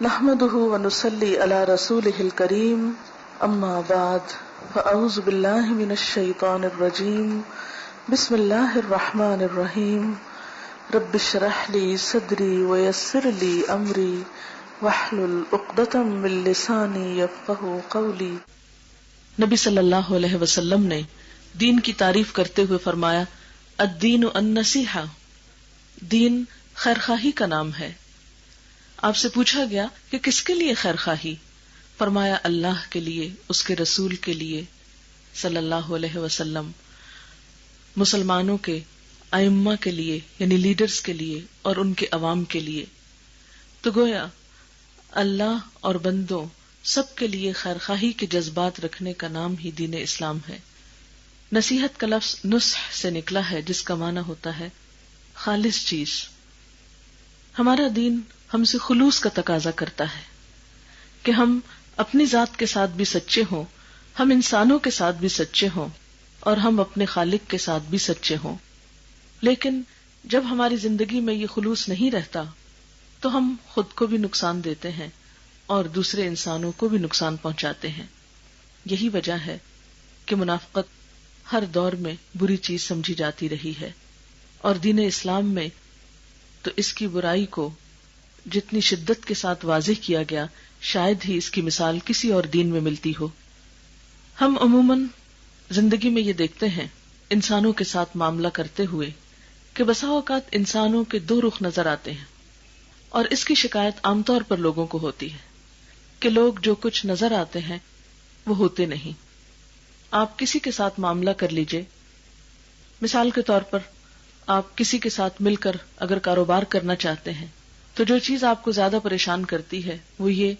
نحمده ونصلي على رسوله الكريم اما بعد فاعوذ بالله من الشيطان الرجيم بسم الله الرحمن الرحيم رب اشرح لي صدري ويسر لي امري واحلل عقدة من لساني يفقهوا قولي۔ نبی صلی اللہ علیہ وسلم نے دین کی تعریف کرتے ہوئے فرمایا الدین النصیحہ، دین خیرخواہی کا نام ہے۔ آپ سے پوچھا گیا کہ کس کے لیے خیرخواہی؟ فرمایا اللہ کے لیے، اس کے رسول کے لیے صلی اللہ علیہ وسلم، مسلمانوں کے ائمہ کے لیے یعنی لیڈرز کے لیے اور ان کے عوام کے لیے۔ تو گویا اللہ اور بندوں سب کے لیے خیرخواہی کے جذبات رکھنے کا نام ہی دین اسلام ہے۔ نصیحت کا لفظ نصح سے نکلا ہے، جس کا معنی ہوتا ہے خالص چیز۔ ہمارا دین ہم سے خلوص کا تقاضا کرتا ہے کہ ہم اپنی ذات کے ساتھ بھی سچے ہوں، ہم انسانوں کے ساتھ بھی سچے ہوں اور ہم اپنے خالق کے ساتھ بھی سچے ہوں۔ لیکن جب ہماری زندگی میں یہ خلوص نہیں رہتا تو ہم خود کو بھی نقصان دیتے ہیں اور دوسرے انسانوں کو بھی نقصان پہنچاتے ہیں۔ یہی وجہ ہے کہ منافقت ہر دور میں بری چیز سمجھی جاتی رہی ہے، اور دین اسلام میں تو اس کی برائی کو جتنی شدت کے ساتھ واضح کیا گیا، شاید ہی اس کی مثال کسی اور دین میں ملتی ہو۔ ہم عموماً زندگی میں یہ دیکھتے ہیں انسانوں کے ساتھ معاملہ کرتے ہوئے کہ بسا اوقات انسانوں کے دو رخ نظر آتے ہیں، اور اس کی شکایت عام طور پر لوگوں کو ہوتی ہے کہ لوگ جو کچھ نظر آتے ہیں وہ ہوتے نہیں۔ آپ کسی کے ساتھ معاملہ کر لیجئے، مثال کے طور پر آپ کسی کے ساتھ مل کر اگر کاروبار کرنا چاہتے ہیں تو جو چیز آپ کو زیادہ پریشان کرتی ہے وہ یہ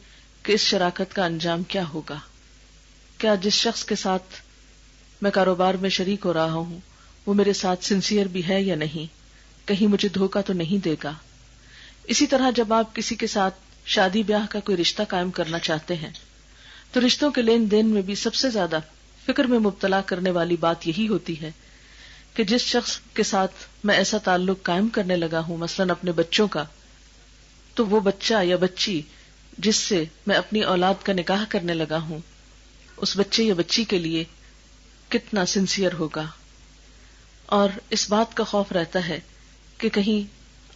کہ اس شراکت کا انجام کیا ہوگا، کیا جس شخص کے ساتھ میں کاروبار میں شریک ہو رہا ہوں وہ میرے ساتھ سنسیئر بھی ہے یا نہیں، کہیں مجھے دھوکہ تو نہیں دے گا۔ اسی طرح جب آپ کسی کے ساتھ شادی بیاہ کا کوئی رشتہ قائم کرنا چاہتے ہیں تو رشتوں کے لین دین میں بھی سب سے زیادہ فکر میں مبتلا کرنے والی بات یہی ہوتی ہے کہ جس شخص کے ساتھ میں ایسا تعلق قائم کرنے لگا ہوں، مثلاً اپنے بچوں کا، تو وہ بچہ یا بچی جس سے میں اپنی اولاد کا نکاح کرنے لگا ہوں، اس بچے یا بچی کے لیے کتنا سنسیئر ہوگا۔ اور اس بات کا خوف رہتا ہے کہ کہیں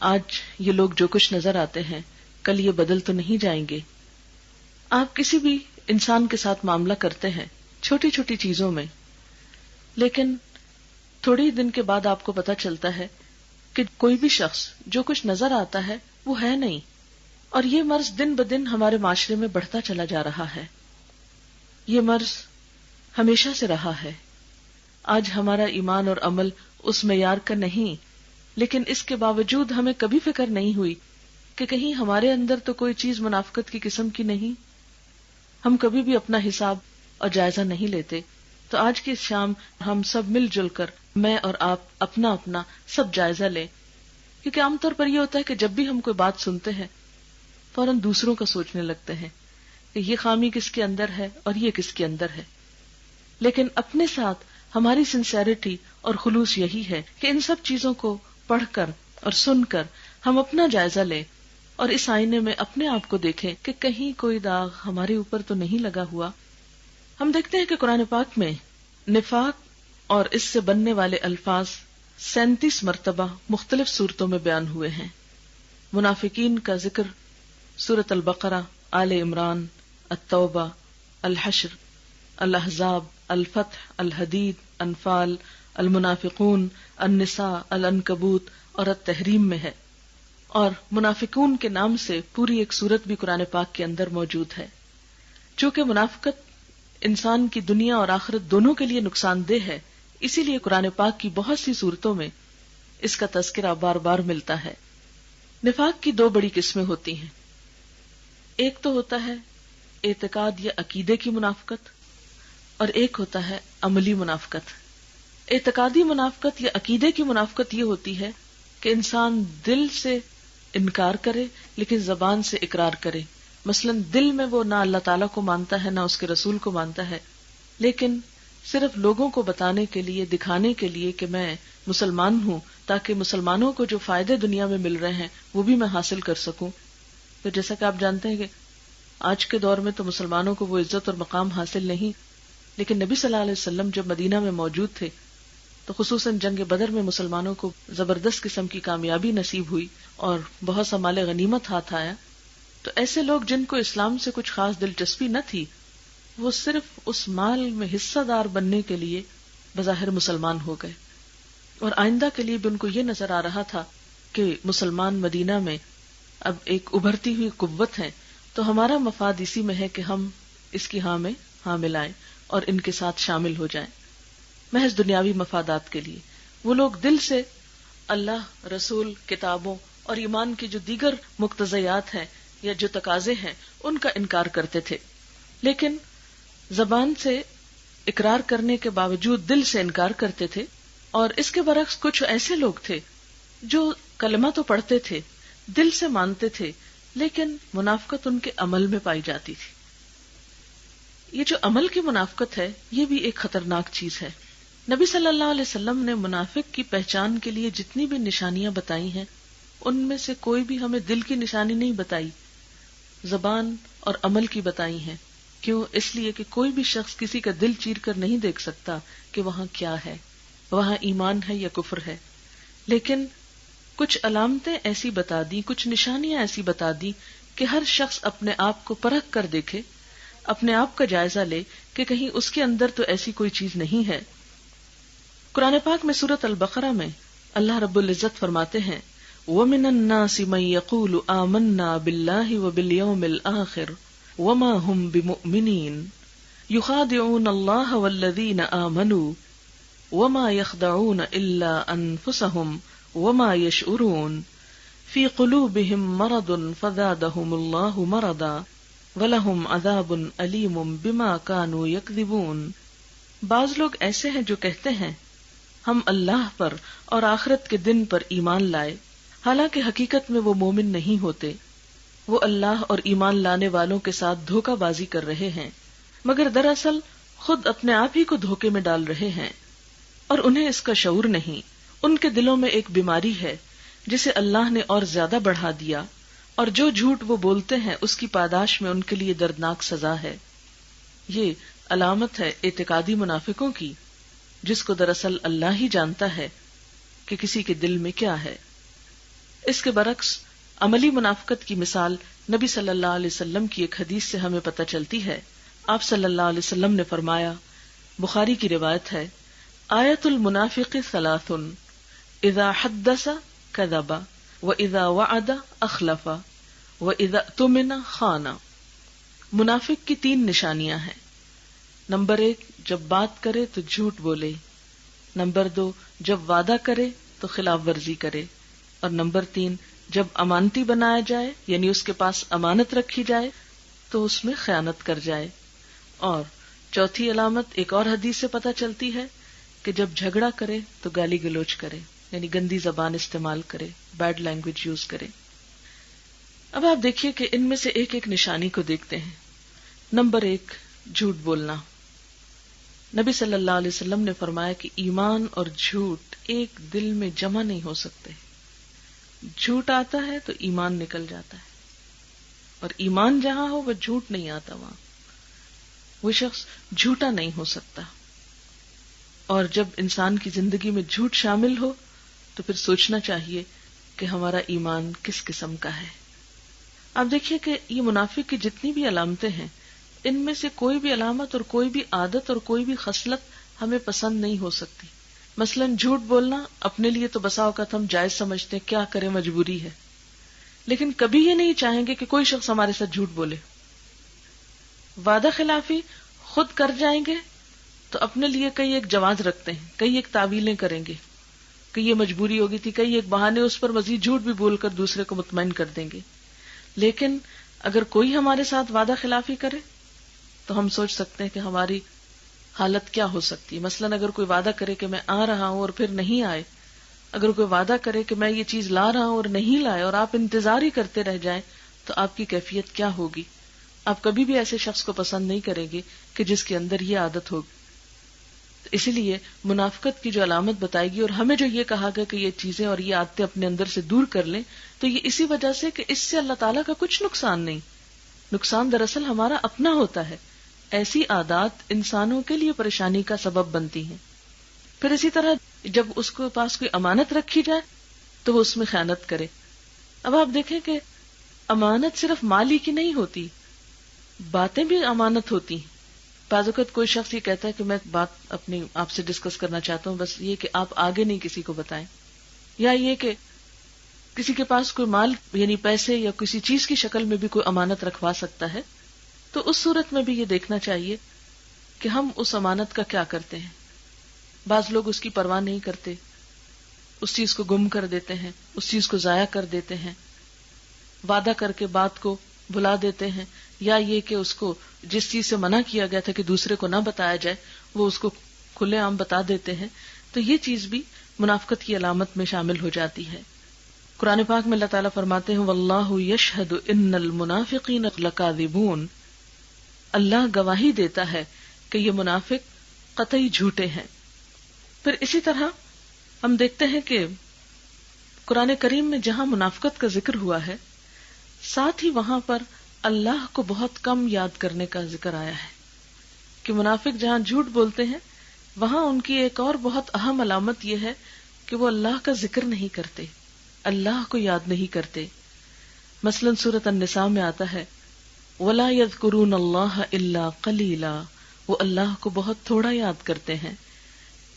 آج یہ لوگ جو کچھ نظر آتے ہیں کل یہ بدل تو نہیں جائیں گے۔ آپ کسی بھی انسان کے ساتھ معاملہ کرتے ہیں چھوٹی چھوٹی چیزوں میں، لیکن تھوڑی دن کے بعد آپ کو پتہ چلتا ہے کہ کوئی بھی شخص جو کچھ نظر آتا ہے وہ ہے نہیں، اور یہ مرض دن بدن ہمارے معاشرے میں بڑھتا چلا جا رہا ہے۔ یہ مرض ہمیشہ سے رہا ہے۔ آج ہمارا ایمان اور عمل اس معیار کا نہیں، لیکن اس کے باوجود ہمیں کبھی فکر نہیں ہوئی کہ کہیں ہمارے اندر تو کوئی چیز منافقت کی قسم کی نہیں۔ ہم کبھی بھی اپنا حساب اور جائزہ نہیں لیتے۔ تو آج کی شام ہم سب مل جل کر، میں اور آپ، اپنا اپنا سب جائزہ لیں، کیونکہ عام طور پر یہ ہوتا ہے کہ جب بھی ہم کوئی بات سنتے ہیں فوراً دوسروں کا سوچنے لگتے ہیں کہ یہ خامی کس کے اندر ہے اور یہ کس کے اندر ہے۔ لیکن اپنے ساتھ ہماری سنسیریٹی اور خلوص یہی ہے کہ ان سب چیزوں کو پڑھ کر اور سن کر ہم اپنا جائزہ لیں اور اس آئینے میں اپنے آپ کو دیکھیں کہ کہیں کوئی داغ ہمارے اوپر تو نہیں لگا ہوا۔ ہم دیکھتے ہیں کہ قرآن پاک میں نفاق اور اس سے بننے والے الفاظ 37 مرتبہ مختلف صورتوں میں بیان ہوئے ہیں۔ منافقین کا ذکر سورۃ البقرہ، آل عمران، التوبہ، الحشر، الاحزاب، الفتح، الحدید، انفال، المنافقون، النساء، العنکبوت اور التحریم میں ہے، اور منافقون کے نام سے پوری ایک سورت بھی قرآن پاک کے اندر موجود ہے۔ چونکہ منافقت انسان کی دنیا اور آخرت دونوں کے لیے نقصان دہ ہے، اسی لیے قرآن پاک کی بہت سی صورتوں میں اس کا تذکرہ بار بار ملتا ہے۔ نفاق کی دو بڑی قسمیں ہوتی ہیں، ایک تو ہوتا ہے اعتقاد یا عقیدے کی منافقت، اور ایک ہوتا ہے عملی منافقت۔ اعتقادی منافقت یا عقیدے کی منافقت یہ ہوتی ہے کہ انسان دل سے انکار کرے لیکن زبان سے اقرار کرے۔ مثلا دل میں وہ نہ اللہ تعالیٰ کو مانتا ہے نہ اس کے رسول کو مانتا ہے، لیکن صرف لوگوں کو بتانے کے لیے، دکھانے کے لیے کہ میں مسلمان ہوں، تاکہ مسلمانوں کو جو فائدے دنیا میں مل رہے ہیں وہ بھی میں حاصل کر سکوں، تو جیسا کہ آپ جانتے ہیں کہ آج کے دور میں تو مسلمانوں کو وہ عزت اور مقام حاصل نہیں، لیکن نبی صلی اللہ علیہ وسلم جب مدینہ میں موجود تھے تو خصوصاً جنگ بدر میں مسلمانوں کو زبردست قسم کی کامیابی نصیب ہوئی اور بہت سا مال غنیمت ہاتھ آیا. تو ایسے لوگ جن کو اسلام سے کچھ خاص دلچسپی نہ تھی، وہ صرف اس مال میں حصہ دار بننے کے لیے بظاہر مسلمان ہو گئے، اور آئندہ کے لیے بھی ان کو یہ نظر آ رہا تھا کہ مسلمان مدینہ میں اب ایک ابھرتی ہوئی قوت ہے، تو ہمارا مفاد اسی میں ہے کہ ہم اس کی ہاں میں ہاں ملائیں اور ان کے ساتھ شامل ہو جائیں محض دنیاوی مفادات کے لیے. وہ لوگ دل سے اللہ، رسول، کتابوں اور ایمان کی جو دیگر مقتضیات ہیں یا جو تقاضے ہیں ان کا انکار کرتے تھے، لیکن زبان سے اقرار کرنے کے باوجود دل سے انکار کرتے تھے. اور اس کے برعکس کچھ ایسے لوگ تھے جو کلمہ تو پڑھتے تھے، دل سے مانتے تھے، لیکن منافقت ان کے عمل میں پائی جاتی تھی. یہ جو عمل کی منافقت ہے یہ بھی ایک خطرناک چیز ہے. نبی صلی اللہ علیہ وسلم نے منافق کی پہچان کے لیے جتنی بھی نشانیاں بتائی ہیں ان میں سے کوئی بھی ہمیں دل کی نشانی نہیں بتائی، زبان اور عمل کی بتائی ہیں. کیوں؟ اس لیے کہ کوئی بھی شخص کسی کا دل چیر کر نہیں دیکھ سکتا کہ وہاں کیا ہے، وہاں ایمان ہے یا کفر ہے. لیکن کچھ علامتیں ایسی بتا دی، کچھ نشانیاں ایسی بتا دی کہ ہر شخص اپنے آپ کو پرکھ کر دیکھے، اپنے آپ کا جائزہ لے کہ کہیں اس کے اندر تو ایسی کوئی چیز نہیں ہے. قرآن پاک میں سورۃ البقرہ میں اللہ رب العزت فرماتے ہیں وَمِنَ النَّاسِ مَن يَقُولُ آمَنَّا بِاللَّهِ وَبِالْيَوْمِ الْآخِرِ وَمَا هُمْ بِمُؤْمِنِينَ يُخَادِعُونَ اللَّهَ وَالَّذِينَ آمَنُوا وَمَا يَخْدَعُونَ إِلَّا أَنفُسَهُمْ وَمَا يَشْعُرُونَ فِي قُلُوبِهِم مَّرَضٌ فَزَادَهُمُ اللَّهُ مَرَضًا وَلَهُمْ عَذَابٌ أَلِيمٌ بِمَا كَانُوا يَكْذِبُونَ. بعض لوگ ایسے ہیں جو کہتے ہیں ہم اللہ پر اور آخرت کے دن پر ایمان لائے، حالانکہ حقیقت میں وہ مومن نہیں ہوتے. وہ اللہ اور ایمان لانے والوں کے ساتھ دھوکہ بازی کر رہے ہیں، مگر دراصل خود اپنے آپ ہی کو دھوکے میں ڈال رہے ہیں اور انہیں اس کا شعور نہیں. ان کے دلوں میں ایک بیماری ہے جسے اللہ نے اور زیادہ بڑھا دیا، اور جو جھوٹ وہ بولتے ہیں اس کی پاداش میں ان کے لیے دردناک سزا ہے. یہ علامت ہے اعتقادی منافقوں کی، جس کو دراصل اللہ ہی جانتا ہے کہ کسی کے دل میں کیا ہے. اس کے برعکس عملی منافقت کی مثال نبی صلی اللہ علیہ وسلم کی ایک حدیث سے ہمیں پتہ چلتی ہے. آپ صلی اللہ علیہ وسلم نے فرمایا، بخاری کی روایت ہے، آیت المنافق ثلاث اذا حدث کذب واذا وعد اخلف واذا اؤتمن خان. منافق کی 3 نشانیاں ہیں. نمبر 1، جب بات کرے تو جھوٹ بولے. نمبر 2، جب وعدہ کرے تو خلاف ورزی کرے. اور نمبر 3، جب امانتی بنایا جائے یعنی اس کے پاس امانت رکھی جائے تو اس میں خیانت کر جائے. اور چوتھی علامت ایک اور حدیث سے پتہ چلتی ہے کہ جب جھگڑا کرے تو گالی گلوچ کرے، یعنی گندی زبان استعمال کرے، بیڈ لینگویج یوز کرے. اب آپ دیکھیے کہ ان میں سے ایک ایک نشانی کو دیکھتے ہیں. نمبر 1، جھوٹ بولنا. نبی صلی اللہ علیہ وسلم نے فرمایا کہ ایمان اور جھوٹ ایک دل میں جمع نہیں ہو سکتے. جھوٹ آتا ہے تو ایمان نکل جاتا ہے، اور ایمان جہاں ہو وہ جھوٹ نہیں آتا، وہاں وہ شخص جھوٹا نہیں ہو سکتا. اور جب انسان کی زندگی میں جھوٹ شامل ہو تو پھر سوچنا چاہیے کہ ہمارا ایمان کس قسم کا ہے. آپ دیکھیے کہ یہ منافق کی جتنی بھی علامتیں ہیں ان میں سے کوئی بھی علامت اور کوئی بھی عادت اور کوئی بھی خصلت ہمیں پسند نہیں ہو سکتی. مثلا جھوٹ بولنا اپنے لیے تو بسا اوقات ہم جائز سمجھتے ہیں، کیا کریں مجبوری ہے، لیکن کبھی یہ نہیں چاہیں گے کہ کوئی شخص ہمارے ساتھ جھوٹ بولے. وعدہ خلافی خود کر جائیں گے تو اپنے لیے کئی ایک جواز رکھتے ہیں، کئی ایک تعویلیں کریں گے کہ یہ مجبوری ہوگی تھی، کئی ایک بہانے اس پر مزید جھوٹ بھی بول کر دوسرے کو مطمئن کر دیں گے. لیکن اگر کوئی ہمارے ساتھ وعدہ خلافی کرے تو ہم سوچ سکتے ہیں کہ ہماری حالت کیا ہو سکتی ہے. مثلا اگر کوئی وعدہ کرے کہ میں آ رہا ہوں اور پھر نہیں آئے، اگر کوئی وعدہ کرے کہ میں یہ چیز لا رہا ہوں اور نہیں لائے اور آپ انتظار ہی کرتے رہ جائیں تو آپ کی کیفیت کیا ہوگی؟ آپ کبھی بھی ایسے شخص کو پسند نہیں کریں گے کہ جس کے اندر یہ عادت ہوگی. تو اسی لیے منافقت کی جو علامت بتائے گی، اور ہمیں جو یہ کہا گیا کہ یہ چیزیں اور یہ عادتیں اپنے اندر سے دور کر لیں، تو یہ اسی وجہ سے کہ اس سے اللہ تعالیٰ کا کچھ نقصان نہیں، نقصان دراصل ہمارا اپنا ہوتا ہے. ایسی عادات انسانوں کے لیے پریشانی کا سبب بنتی ہیں. پھر اسی طرح جب اس کے پاس کوئی امانت رکھی جائے تو وہ اس میں خیانت کرے. اب آپ دیکھیں کہ امانت صرف مالی کی نہیں ہوتی، باتیں بھی امانت ہوتی ہیں. بعض اوقات کوئی شخص یہ کہتا ہے کہ میں بات اپنی آپ سے ڈسکس کرنا چاہتا ہوں، بس یہ کہ آپ آگے نہیں کسی کو بتائیں. یا یہ کہ کسی کے پاس کوئی مال یعنی پیسے یا کسی چیز کی شکل میں بھی کوئی امانت رکھوا سکتا ہے، تو اس صورت میں بھی یہ دیکھنا چاہیے کہ ہم اس امانت کا کیا کرتے ہیں. بعض لوگ اس کی پرواہ نہیں کرتے، اس چیز کو گم کر دیتے ہیں، اس چیز کو ضائع کر دیتے ہیں، وعدہ کر کے بات کو بھلا دیتے ہیں، یا یہ کہ اس کو جس چیز سے منع کیا گیا تھا کہ دوسرے کو نہ بتایا جائے وہ اس کو کھلے عام بتا دیتے ہیں. تو یہ چیز بھی منافقت کی علامت میں شامل ہو جاتی ہے. قرآن پاک میں اللہ تعالیٰ فرماتے ہیں واللہ یشہد ان المنافقین لکاذبون، اللہ گواہی دیتا ہے کہ یہ منافق قطعی جھوٹے ہیں. پھر اسی طرح ہم دیکھتے ہیں کہ قرآن کریم میں جہاں منافقت کا ذکر ہوا ہے، ساتھ ہی وہاں پر اللہ کو بہت کم یاد کرنے کا ذکر آیا ہے. کہ منافق جہاں جھوٹ بولتے ہیں وہاں ان کی ایک اور بہت اہم علامت یہ ہے کہ وہ اللہ کا ذکر نہیں کرتے، اللہ کو یاد نہیں کرتے. مثلا سورۃ النساء میں آتا ہے وَلَا يَذْكُرُونَ اللَّهَ إِلَّا قَلِيلًا، وہ اللہ کو بہت تھوڑا یاد کرتے ہیں.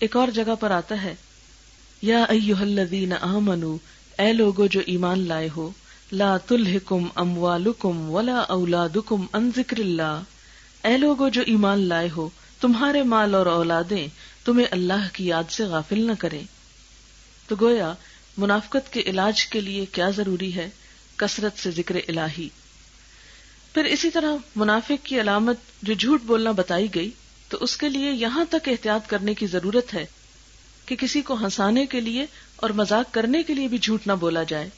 ایک اور جگہ پر آتا ہے یا ایھا الذین آمنوا، اے لوگو جو ایمان لائے ہو، لا تلہکم اموالکم ولا اولادکم عن ذکر اللہ، اے لوگو جو ایمان لائے ہو تمہارے مال اور اولادیں تمہیں اللہ کی یاد سے غافل نہ کریں. تو گویا منافقت کے علاج کے لیے کیا ضروری ہے؟ کثرت سے ذکر الہی. پھر اسی طرح منافق کی علامت جو جھوٹ بولنا بتائی گئی، تو اس کے لیے یہاں تک احتیاط کرنے کی ضرورت ہے کہ کسی کو ہنسانے کے لیے اور مذاق کرنے کے لیے بھی جھوٹ نہ بولا جائے.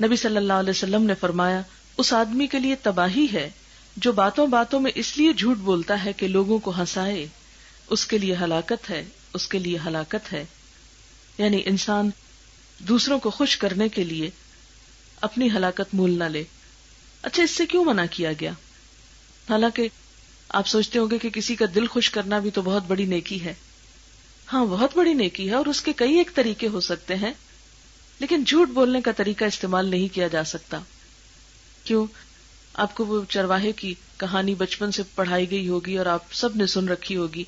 نبی صلی اللہ علیہ وسلم نے فرمایا اس آدمی کے لیے تباہی ہے جو باتوں باتوں میں اس لیے جھوٹ بولتا ہے کہ لوگوں کو ہنسائے، اس کے لیے ہلاکت ہے، اس کے لیے ہلاکت ہے. یعنی انسان دوسروں کو خوش کرنے کے لیے اپنی ہلاکت مول نہ لے. اچھا، اس سے کیوں منع کیا گیا؟ حالانکہ آپ سوچتے ہوں گے کہ کسی کا دل خوش کرنا بھی تو بہت بڑی نیکی ہے. ہاں، بہت بڑی نیکی ہے اور اس کے کئی ایک طریقے ہو سکتے ہیں، لیکن جھوٹ بولنے کا طریقہ استعمال نہیں کیا جا سکتا. کیوں؟ آپ کو وہ چرواہے کی کہانی بچپن سے پڑھائی گئی ہوگی اور آپ سب نے سن رکھی ہوگی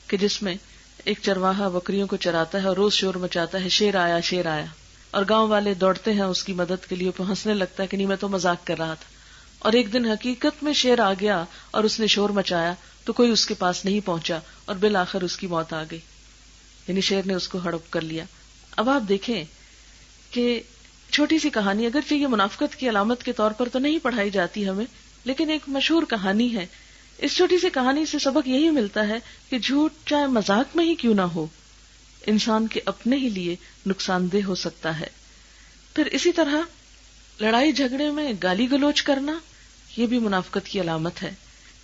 کہ جس میں ایک چرواہا بکریوں کو چراتا ہے اور روز شور مچاتا ہے شیر آیا شیر آیا، اور گاؤں والے دوڑتے ہیں اس کی مدد کے لیے، ہنسنے لگتا ہے کہ نہیں میں تو مذاق کر رہا تھا. اور ایک دن حقیقت میں شیر آ گیا اور اس نے شور مچایا تو کوئی اس کے پاس نہیں پہنچا اور بالآخر اس کی موت آ گئی، یعنی شیر نے اس کو ہڑپ کر لیا. اب آپ دیکھیں کہ چھوٹی سی کہانی، اگرچہ یہ منافقت کی علامت کے طور پر تو نہیں پڑھائی جاتی ہمیں، لیکن ایک مشہور کہانی ہے. اس چھوٹی سی کہانی سے سبق یہی ملتا ہے کہ جھوٹ چاہے مذاق میں ہی کیوں نہ ہو، انسان کے اپنے ہی لیے نقصان دہ ہو سکتا ہے. پھر اسی طرح لڑائی جھگڑے میں گالی گلوچ کرنا یہ بھی منافقت کی علامت ہے.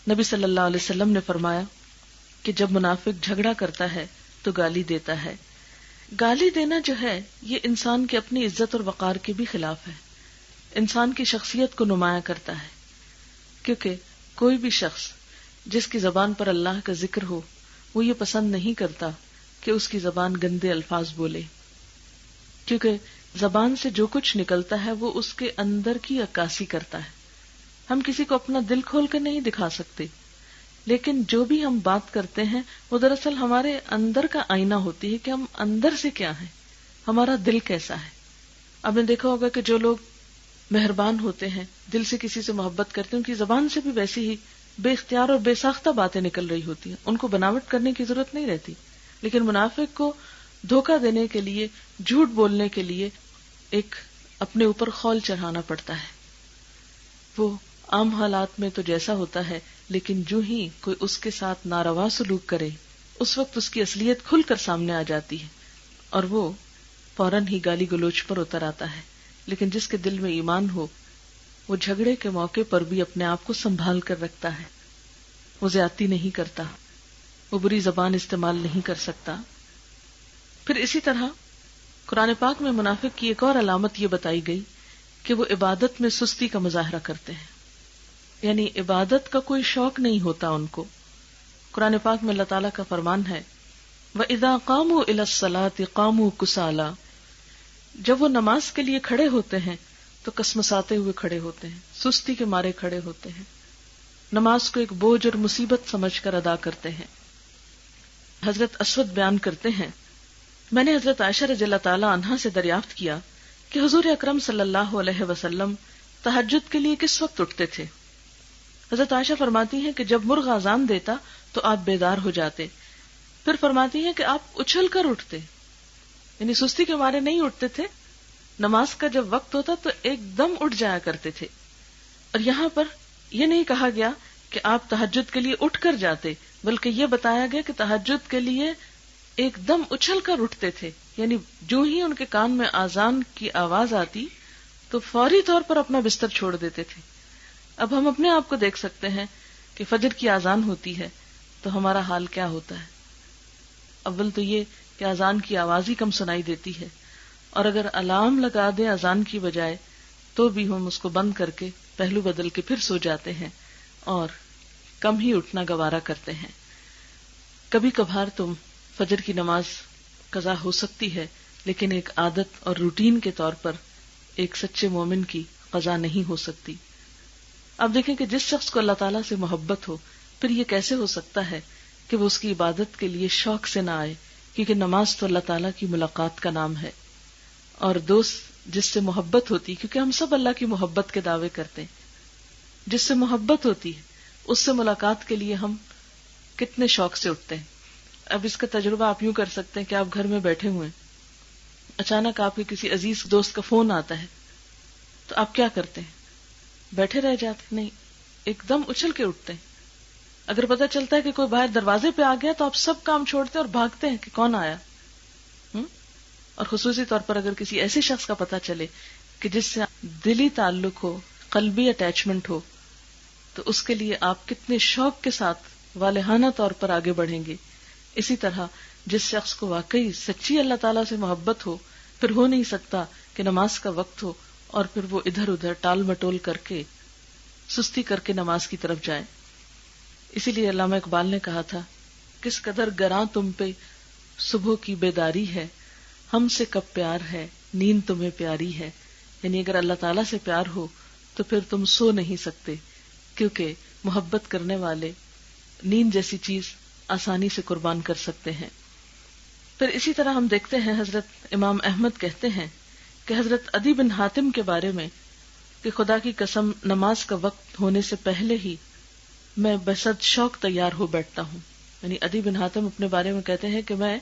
نبی صلی اللہ علیہ وسلم نے فرمایا کہ جب منافق جھگڑا کرتا ہے تو گالی دیتا ہے. گالی دینا جو ہے یہ انسان کے اپنی عزت اور وقار کے بھی خلاف ہے، انسان کی شخصیت کو نمایاں کرتا ہے. کیونکہ کوئی بھی شخص جس کی زبان پر اللہ کا ذکر ہو وہ یہ پسند نہیں کرتا کہ اس کی زبان گندے الفاظ بولے، کیونکہ زبان سے جو کچھ نکلتا ہے وہ اس کے اندر کی عکاسی کرتا ہے. ہم کسی کو اپنا دل کھول کر نہیں دکھا سکتے، لیکن جو بھی ہم بات کرتے ہیں وہ دراصل ہمارے اندر کا آئینہ ہوتی ہے کہ ہم اندر سے کیا ہیں، ہمارا دل کیسا ہے. آپ نے دیکھا ہوگا کہ جو لوگ مہربان ہوتے ہیں، دل سے کسی سے محبت کرتے ہیں، ان کی زبان سے بھی ویسی ہی بے اختیار اور بے ساختہ باتیں نکل رہی ہوتی ہیں، ان کو بناوٹ کرنے کی ضرورت نہیں رہتی. لیکن منافق کو دھوکہ دینے کے لیے، جھوٹ بولنے کے لیے ایک اپنے اوپر خول چڑھانا پڑتا ہے. وہ عام حالات میں تو جیسا ہوتا ہے، لیکن جو ہی کوئی اس کے ساتھ ناروا سلوک کرے اس وقت اس کی اصلیت کھل کر سامنے آ جاتی ہے اور وہ فوراً ہی گالی گلوچ پر اتر آتا ہے. لیکن جس کے دل میں ایمان ہو وہ جھگڑے کے موقع پر بھی اپنے آپ کو سنبھال کر رکھتا ہے، وہ زیادتی نہیں کرتا، وہ بری زبان استعمال نہیں کر سکتا۔ پھر اسی طرح قرآن پاک میں منافق کی ایک اور علامت یہ بتائی گئی کہ وہ عبادت میں سستی کا مظاہرہ کرتے ہیں، یعنی عبادت کا کوئی شوق نہیں ہوتا ان کو۔ قرآن پاک میں اللہ تعالیٰ کا فرمان ہے وَإِذَا قَامُوا إِلَى الصَّلَاةِ قَامُوا كُسَالَىٰ، جب وہ نماز کے لیے کھڑے ہوتے ہیں تو کسمساتے ہوئے کھڑے ہوتے ہیں، سستی کے مارے کھڑے ہوتے ہیں، نماز کو ایک بوجھ اور مصیبت سمجھ کر ادا کرتے ہیں۔ حضرت اسود بیان کرتے ہیں میں نے حضرت عائشہ رضی اللہ تعالی عنہا سے دریافت کیا کہ حضور اکرم صلی اللہ علیہ وسلم تہجد کے لیے کس وقت اٹھتے تھے؟ حضرت عائشہ فرماتی ہیں کہ جب مرغ اذان دیتا تو آپ بیدار ہو جاتے، پھر فرماتی ہیں کہ آپ اچھل کر اٹھتے، یعنی سستی کے مارے نہیں اٹھتے تھے، نماز کا جب وقت ہوتا تو ایک دم اٹھ جایا کرتے تھے۔ اور یہاں پر یہ نہیں کہا گیا کہ آپ تہجد کے لیے اٹھ کر جاتے، بلکہ یہ بتایا گیا کہ تہجد کے لیے ایک دم اچھل کر اٹھتے تھے، یعنی جو ہی ان کے کان میں اذان کی آواز آتی تو فوری طور پر اپنا بستر چھوڑ دیتے تھے۔ اب ہم اپنے آپ کو دیکھ سکتے ہیں کہ فجر کی اذان ہوتی ہے تو ہمارا حال کیا ہوتا ہے۔ اول تو یہ کہ اذان کی آواز ہی کم سنائی دیتی ہے، اور اگر الارم لگا دیں اذان کی بجائے تو بھی ہم اس کو بند کر کے پہلو بدل کے پھر سو جاتے ہیں اور کم ہی اٹھنا گوارا کرتے ہیں۔ کبھی کبھار تم فجر کی نماز قضا ہو سکتی ہے، لیکن ایک عادت اور روٹین کے طور پر ایک سچے مومن کی قضا نہیں ہو سکتی۔ اب دیکھیں کہ جس شخص کو اللہ تعالیٰ سے محبت ہو، پھر یہ کیسے ہو سکتا ہے کہ وہ اس کی عبادت کے لیے شوق سے نہ آئے، کیونکہ نماز تو اللہ تعالیٰ کی ملاقات کا نام ہے۔ اور دوست جس سے محبت ہوتی، کیونکہ ہم سب اللہ کی محبت کے دعوے کرتے ہیں، جس سے محبت ہوتی ہے اس سے ملاقات کے لیے ہم کتنے شوق سے اٹھتے ہیں۔ اب اس کا تجربہ آپ یوں کر سکتے ہیں کہ آپ گھر میں بیٹھے ہوئے ہیں، اچانک آپ کے کسی عزیز دوست کا فون آتا ہے تو آپ کیا کرتے ہیں؟ بیٹھے رہ جاتے؟ نہیں، ایک دم اچھل کے اٹھتے ہیں۔ اگر پتہ چلتا ہے کہ کوئی باہر دروازے پہ آ گیا تو آپ سب کام چھوڑتے ہیں اور بھاگتے ہیں کہ کون آیا۔ اور خصوصی طور پر اگر کسی ایسے شخص کا پتہ چلے کہ جس سے دلی تعلق ہو، قلبی اٹیچمنٹ ہو، تو اس کے لیے آپ کتنے شوق کے ساتھ والہانہ طور پر آگے بڑھیں گے۔ اسی طرح جس شخص کو واقعی سچی اللہ تعالیٰ سے محبت ہو، پھر ہو نہیں سکتا کہ نماز کا وقت ہو اور پھر وہ ادھر ادھر ٹال مٹول کر کے سستی کر کے نماز کی طرف جائے۔ اسی لیے علامہ اقبال نے کہا تھا، کس قدر گراں تم پہ صبح کی بیداری ہے، ہم سے کب پیار ہے، نیند تمہیں پیاری ہے۔ یعنی اگر اللہ تعالیٰ سے پیار ہو تو پھر تم سو نہیں سکتے، کیونکہ محبت کرنے والے نیند جیسی چیز آسانی سے قربان کر سکتے ہیں۔ پھر اسی طرح ہم دیکھتے ہیں حضرت امام احمد کہتے ہیں کہ حضرت عدی بن حاتم کے بارے میں کہ خدا کی قسم نماز کا وقت ہونے سے پہلے ہی میں بسد شوق تیار ہو بیٹھتا ہوں۔ یعنی عدی بن حاتم اپنے بارے میں کہتے ہیں کہ میں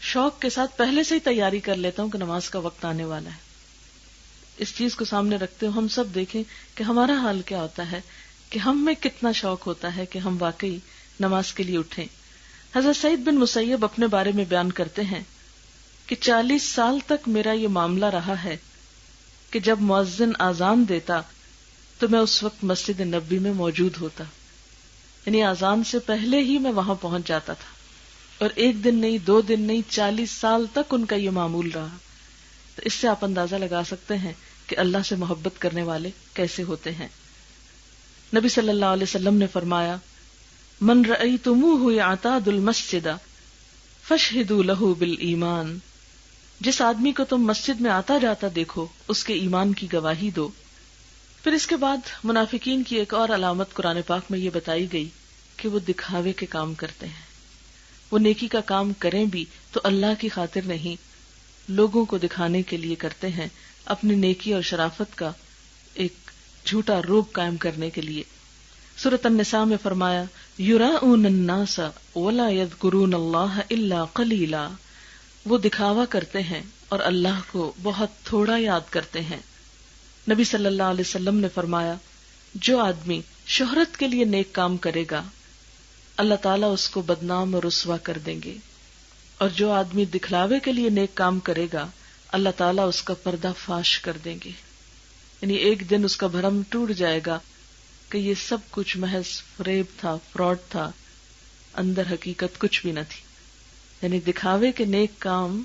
شوق کے ساتھ پہلے سے ہی تیاری کر لیتا ہوں کہ نماز کا وقت آنے والا ہے۔ اس چیز کو سامنے رکھتے ہوئے ہم سب دیکھیں کہ ہمارا حال کیا ہوتا ہے، کہ ہم میں کتنا شوق ہوتا ہے کہ ہم واقعی نماز کے لیے اٹھیں۔ حضرت سعید بن مسیب اپنے بارے میں بیان کرتے ہیں کہ 40 سال تک میرا یہ معاملہ رہا ہے کہ جب مؤذن اذان دیتا تو میں اس وقت مسجد نبوی میں موجود ہوتا، یعنی اذان سے پہلے ہی میں وہاں پہنچ جاتا تھا، اور ایک دن نہیں، 2 دن نہیں، 40 سال تک ان کا یہ معمول رہا۔ تو اس سے آپ اندازہ لگا سکتے ہیں کہ اللہ سے محبت کرنے والے کیسے ہوتے ہیں۔ نبی صلی اللہ علیہ وسلم نے فرمایا، من رأیتموہ یعتاد المسجد فاشہدوا لہ بالایمان، جس آدمی کو تم مسجد میں آتا جاتا دیکھو اس کے ایمان کی گواہی دو۔ پھر اس کے بعد منافقین کی ایک اور علامت قرآن پاک میں یہ بتائی گئی کہ وہ دکھاوے کے کام کرتے ہیں۔ وہ نیکی کا کام کریں بھی تو اللہ کی خاطر نہیں، لوگوں کو دکھانے کے لیے کرتے ہیں، اپنی نیکی اور شرافت کا ایک جھوٹا روپ قائم کرنے کے لیے۔ سورۃ النساء میں فرمایا، یراؤن الناس ولا یذکرون اللہ الا قلیلا، وہ دکھاوا کرتے ہیں اور اللہ کو بہت تھوڑا یاد کرتے ہیں۔ نبی صلی اللہ علیہ وسلم نے فرمایا، جو آدمی شہرت کے لیے نیک کام کرے گا اللہ تعالیٰ اس کو بدنام اور رسوا کر دیں گے، اور جو آدمی دکھلاوے کے لیے نیک کام کرے گا اللہ تعالیٰ اس کا پردہ فاش کر دیں گے۔ یعنی ایک دن اس کا بھرم ٹوٹ جائے گا کہ یہ سب کچھ محض فریب تھا، فراڈ تھا، اندر حقیقت کچھ بھی نہ تھی. یعنی دکھاوے کے نیک کام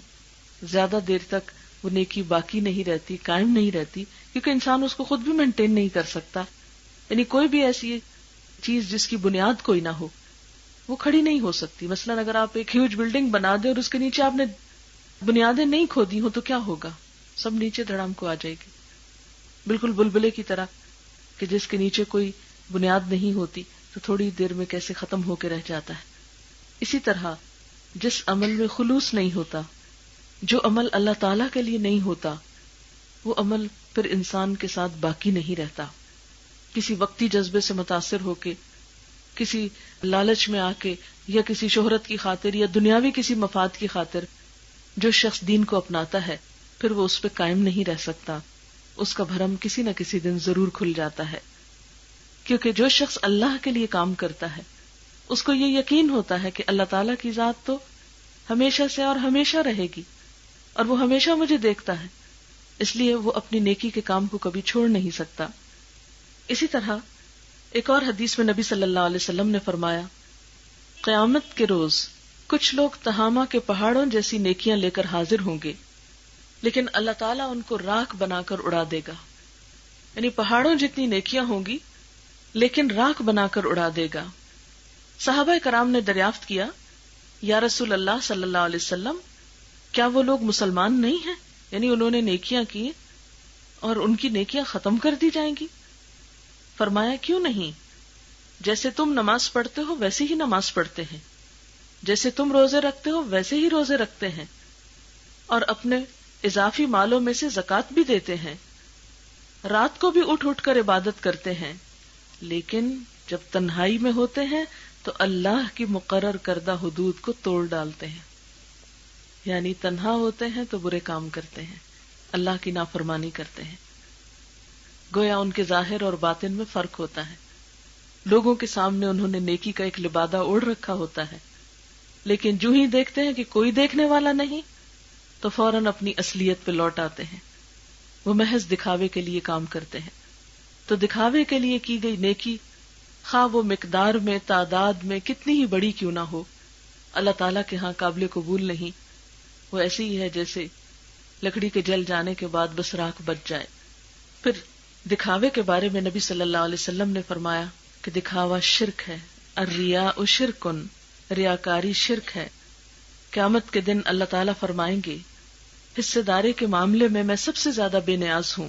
زیادہ دیر تک وہ نیکی باقی نہیں رہتی، قائم نہیں رہتی، کیونکہ انسان اس کو خود بھی مینٹین نہیں کر سکتا. یعنی کوئی بھی ایسی چیز جس کی بنیاد کوئی نہ ہو وہ کھڑی نہیں ہو سکتی. مثلا اگر آپ ایک ہیوج بلڈنگ بنا دیں اور اس کے نیچے آپ نے بنیادیں نہیں کھودی ہو تو کیا ہوگا؟ سب نیچے دھڑام کو آ جائے گی. بالکل بلبلے کی طرح کہ جس کے نیچے کوئی بنیاد نہیں ہوتی تو تھوڑی دیر میں کیسے ختم ہو کے رہ جاتا ہے. اسی طرح جس عمل میں خلوص نہیں ہوتا، جو عمل اللہ تعالی کے لیے نہیں ہوتا، وہ عمل پھر انسان کے ساتھ باقی نہیں رہتا. کسی وقتی جذبے سے متاثر ہو کے، کسی لالچ میں آ کے، یا کسی شہرت کی خاطر یا دنیاوی کسی مفاد کی خاطر جو شخص دین کو اپناتا ہے پھر وہ اس پہ قائم نہیں رہ سکتا. اس کا بھرم کسی نہ کسی دن ضرور کھل جاتا ہے. کیونکہ جو شخص اللہ کے لیے کام کرتا ہے اس کو یہ یقین ہوتا ہے کہ اللہ تعالیٰ کی ذات تو ہمیشہ سے اور ہمیشہ رہے گی اور وہ ہمیشہ مجھے دیکھتا ہے، اس لیے وہ اپنی نیکی کے کام کو کبھی چھوڑ نہیں سکتا. اسی طرح ایک اور حدیث میں نبی صلی اللہ علیہ وسلم نے فرمایا، قیامت کے روز کچھ لوگ تہامہ کے پہاڑوں جیسی نیکیاں لے کر حاضر ہوں گے، لیکن اللہ تعالیٰ ان کو راکھ بنا کر اڑا دے گا. یعنی پہاڑوں جتنی نیکیاں ہوں گی لیکن راکھ بنا کر اڑا دے گا. صحابہ کرام نے دریافت کیا، یا رسول اللہ صلی اللہ علیہ وسلم، کیا وہ لوگ مسلمان نہیں ہیں؟ یعنی انہوں نے نیکیاں کی اور ان کی نیکیاں ختم کر دی جائیں گی؟ فرمایا، کیوں نہیں؟ جیسے تم نماز پڑھتے ہو ویسے ہی نماز پڑھتے ہیں، جیسے تم روزے رکھتے ہو ویسے ہی روزے رکھتے ہیں، اور اپنے اضافی مالوں میں سے زکوٰۃ بھی دیتے ہیں، رات کو بھی اٹھ اٹھ کر عبادت کرتے ہیں، لیکن جب تنہائی میں ہوتے ہیں تو اللہ کی مقرر کردہ حدود کو توڑ ڈالتے ہیں. یعنی تنہا ہوتے ہیں تو برے کام کرتے ہیں، اللہ کی نافرمانی کرتے ہیں. گویا ان کے ظاہر اور باطن میں فرق ہوتا ہے. لوگوں کے سامنے انہوں نے نیکی کا ایک لبادہ اوڑھ رکھا ہوتا ہے، لیکن جو ہی دیکھتے ہیں کہ کوئی دیکھنے والا نہیں تو فوراً اپنی اصلیت پہ لوٹ آتے ہیں. وہ محض دکھاوے کے لیے کام کرتے ہیں. تو دکھاوے کے لیے کی گئی نیکی، خواہ وہ مقدار میں، تعداد میں کتنی ہی بڑی کیوں نہ ہو، اللہ تعالیٰ کے ہاں قابل قبول نہیں. وہ ایسی ہی ہے جیسے لکڑی کے جل جانے کے بعد بس راکھ بچ جائے. پھر دکھاوے کے بارے میں نبی صلی اللہ علیہ وسلم نے فرمایا کہ دکھاوا شرک ہے. الریاء شرکن، ریاکاری شرک ہے. قیامت کے دن اللہ تعالیٰ فرمائیں گے، حصے داری کے معاملے میں میں سب سے زیادہ بے نیاز ہوں.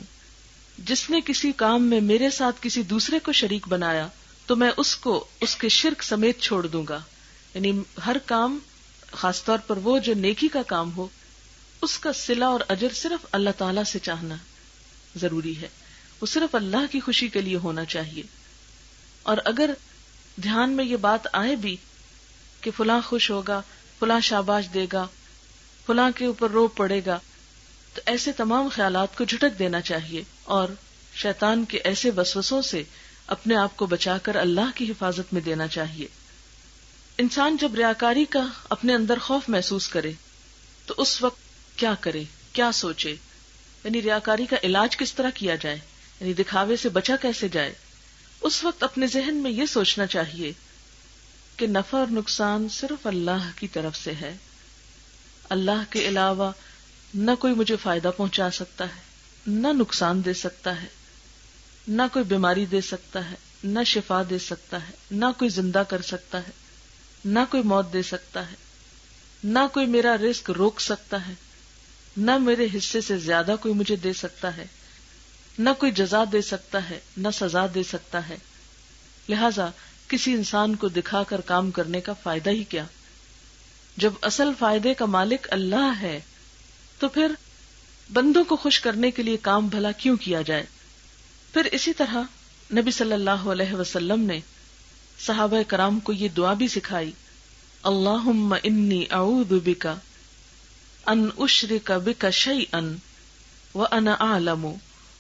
جس نے کسی کام میں میرے ساتھ کسی دوسرے کو شریک بنایا تو میں اس کو اس کے شرک سمیت چھوڑ دوں گا. یعنی ہر کام، خاص طور پر وہ جو نیکی کا کام ہو، اس کا صلہ اور اجر صرف اللہ تعالیٰ سے چاہنا ضروری ہے. وہ صرف اللہ کی خوشی کے لیے ہونا چاہیے. اور اگر دھیان میں یہ بات آئے بھی کہ فلاں خوش ہوگا، فلاں شاباش دے گا، فلاں کے اوپر رو پڑے گا، تو ایسے تمام خیالات کو جھٹک دینا چاہیے اور شیطان کے ایسے وسوسوں سے اپنے آپ کو بچا کر اللہ کی حفاظت میں دینا چاہیے. انسان جب ریاکاری کا اپنے اندر خوف محسوس کرے تو اس وقت کیا کرے، کیا سوچے؟ یعنی ریاکاری کا علاج کس طرح کیا جائے، یعنی دکھاوے سے بچا کیسے جائے؟ اس وقت اپنے ذہن میں یہ سوچنا چاہیے کہ نفع اور نقصان صرف اللہ کی طرف سے ہے. اللہ کے علاوہ نہ کوئی مجھے فائدہ پہنچا سکتا ہے، نہ نقصان دے سکتا ہے، نہ کوئی بیماری دے سکتا ہے، نہ شفا دے سکتا ہے، نہ کوئی زندہ کر سکتا ہے، نہ کوئی موت دے سکتا ہے، نہ کوئی میرا رزق روک سکتا ہے، نہ میرے حصے سے زیادہ کوئی مجھے دے سکتا ہے، نہ کوئی جزا دے سکتا ہے، نہ سزا دے سکتا ہے. لہذا کسی انسان کو دکھا کر کام کرنے کا فائدہ ہی کیا؟ جب اصل فائدے کا مالک اللہ ہے تو پھر بندوں کو خوش کرنے کے لیے کام بھلا کیوں کیا جائے؟ پھر اسی طرح نبی صلی اللہ علیہ وسلم نے صحابہ کرام کو یہ دعا بھی سکھائی، اللہم انی اعوذ بک ان اشرک بک شیئا وانا اعلم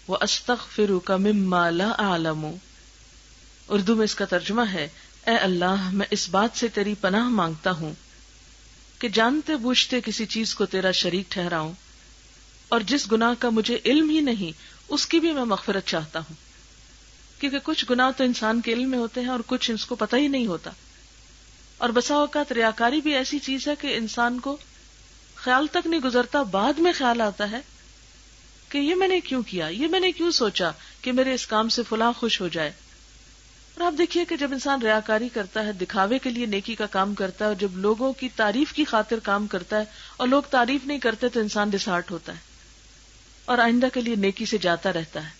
واستغفرک مما لا اعلم. اردو میں اس کا ترجمہ ہے، اے اللہ میں اس بات سے تیری پناہ مانگتا ہوں کہ جانتے بوجھتے کسی چیز کو تیرا شریک ٹھہراؤں، اور جس گناہ کا مجھے علم ہی نہیں اس کی بھی میں مغفرت چاہتا ہوں. کیونکہ کچھ گناہ تو انسان کے علم میں ہوتے ہیں اور کچھ اس کو پتہ ہی نہیں ہوتا. اور بسا اوقات ریاکاری بھی ایسی چیز ہے کہ انسان کو خیال تک نہیں گزرتا، بعد میں خیال آتا ہے کہ یہ میں نے کیوں کیا، یہ میں نے کیوں سوچا کہ میرے اس کام سے فلاں خوش ہو جائے۔ اور آپ دیکھیے کہ جب انسان ریاکاری کرتا ہے، دکھاوے کے لیے نیکی کا کام کرتا ہے، اور جب لوگوں کی تعریف کی خاطر کام کرتا ہے اور لوگ تعریف نہیں کرتے تو انسان ڈسہارٹ ہوتا ہے اور آئندہ کے لیے نیکی سے جاتا رہتا ہے۔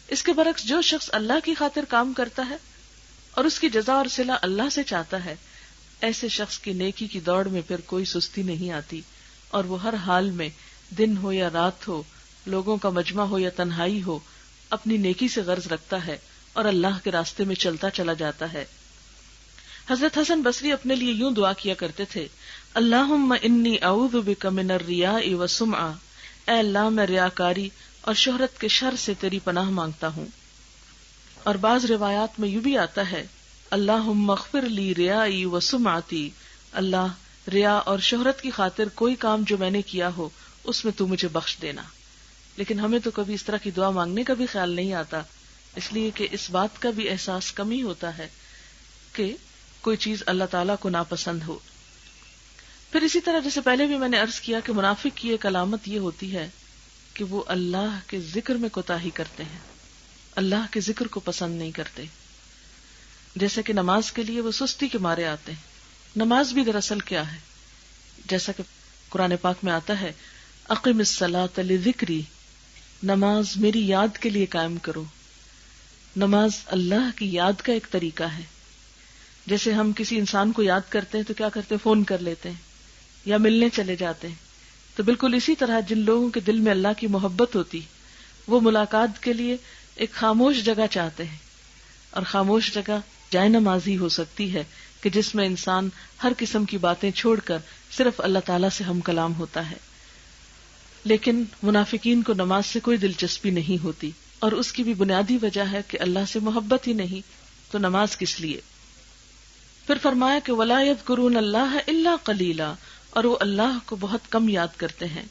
اس کے برعکس جو شخص اللہ کی خاطر کام کرتا ہے اور اس کی جزا اور صلہ اللہ سے چاہتا ہے، ایسے شخص کی نیکی کی دوڑ میں پھر کوئی سستی نہیں آتی، اور وہ ہر حال میں، دن ہو یا رات ہو، لوگوں کا مجمع ہو یا تنہائی ہو، اپنی نیکی سے غرض رکھتا ہے اور اللہ کے راستے میں چلتا چلا جاتا ہے۔ حضرت حسن بصری اپنے لیے یوں دعا کیا کرتے تھے، اللہم انی اعوذ بک من الریاء والسمعہ، اے اللہ میں ریاکاری اور شہرت کے شر سے تیری پناہ مانگتا ہوں۔ اور بعض روایات میں یوں بھی آتا ہے، اللہم اغفر لی ریائی وسمعتی، اللہ ریا اور شہرت کی خاطر کوئی کام جو میں نے کیا ہو اس میں تو مجھے بخش دینا۔ لیکن ہمیں تو کبھی اس طرح کی دعا مانگنے کا بھی خیال نہیں آتا، اس لیے کہ اس بات کا بھی احساس کم ہی ہوتا ہے کہ کوئی چیز اللہ تعالیٰ کو ناپسند ہو۔ پھر اسی طرح جیسے پہلے بھی میں نے عرض کیا کہ منافق کی ایک علامت یہ ہوتی ہے کہ وہ اللہ کے ذکر میں کوتاہی کرتے ہیں، اللہ کے ذکر کو پسند نہیں کرتے۔ جیسے کہ نماز کے لیے وہ سستی کے مارے آتے ہیں۔ نماز بھی دراصل کیا ہے؟ جیسا کہ قرآن پاک میں آتا ہے، اقم الصلاۃ لذکری، نماز میری یاد کے لیے قائم کرو۔ نماز اللہ کی یاد کا ایک طریقہ ہے۔ جیسے ہم کسی انسان کو یاد کرتے ہیں تو کیا کرتے ہیں؟ فون کر لیتے ہیں یا ملنے چلے جاتے ہیں۔ تو بالکل اسی طرح جن لوگوں کے دل میں اللہ کی محبت ہوتی، وہ ملاقات کے لیے ایک خاموش جگہ چاہتے ہیں، اور خاموش جگہ جائے نماز ہی ہو سکتی ہے کہ جس میں انسان ہر قسم کی باتیں چھوڑ کر صرف اللہ تعالیٰ سے ہم کلام ہوتا ہے۔ لیکن منافقین کو نماز سے کوئی دلچسپی نہیں ہوتی، اور اس کی بھی بنیادی وجہ ہے کہ اللہ سے محبت ہی نہیں، تو نماز کس لیے؟ پھر فرمایا کہ وَلَا يَذْكُرُونَ اللَّهَ إِلَّا قَلِيلًا، اور وہ اللہ کو بہت کم یاد کرتے ہیں۔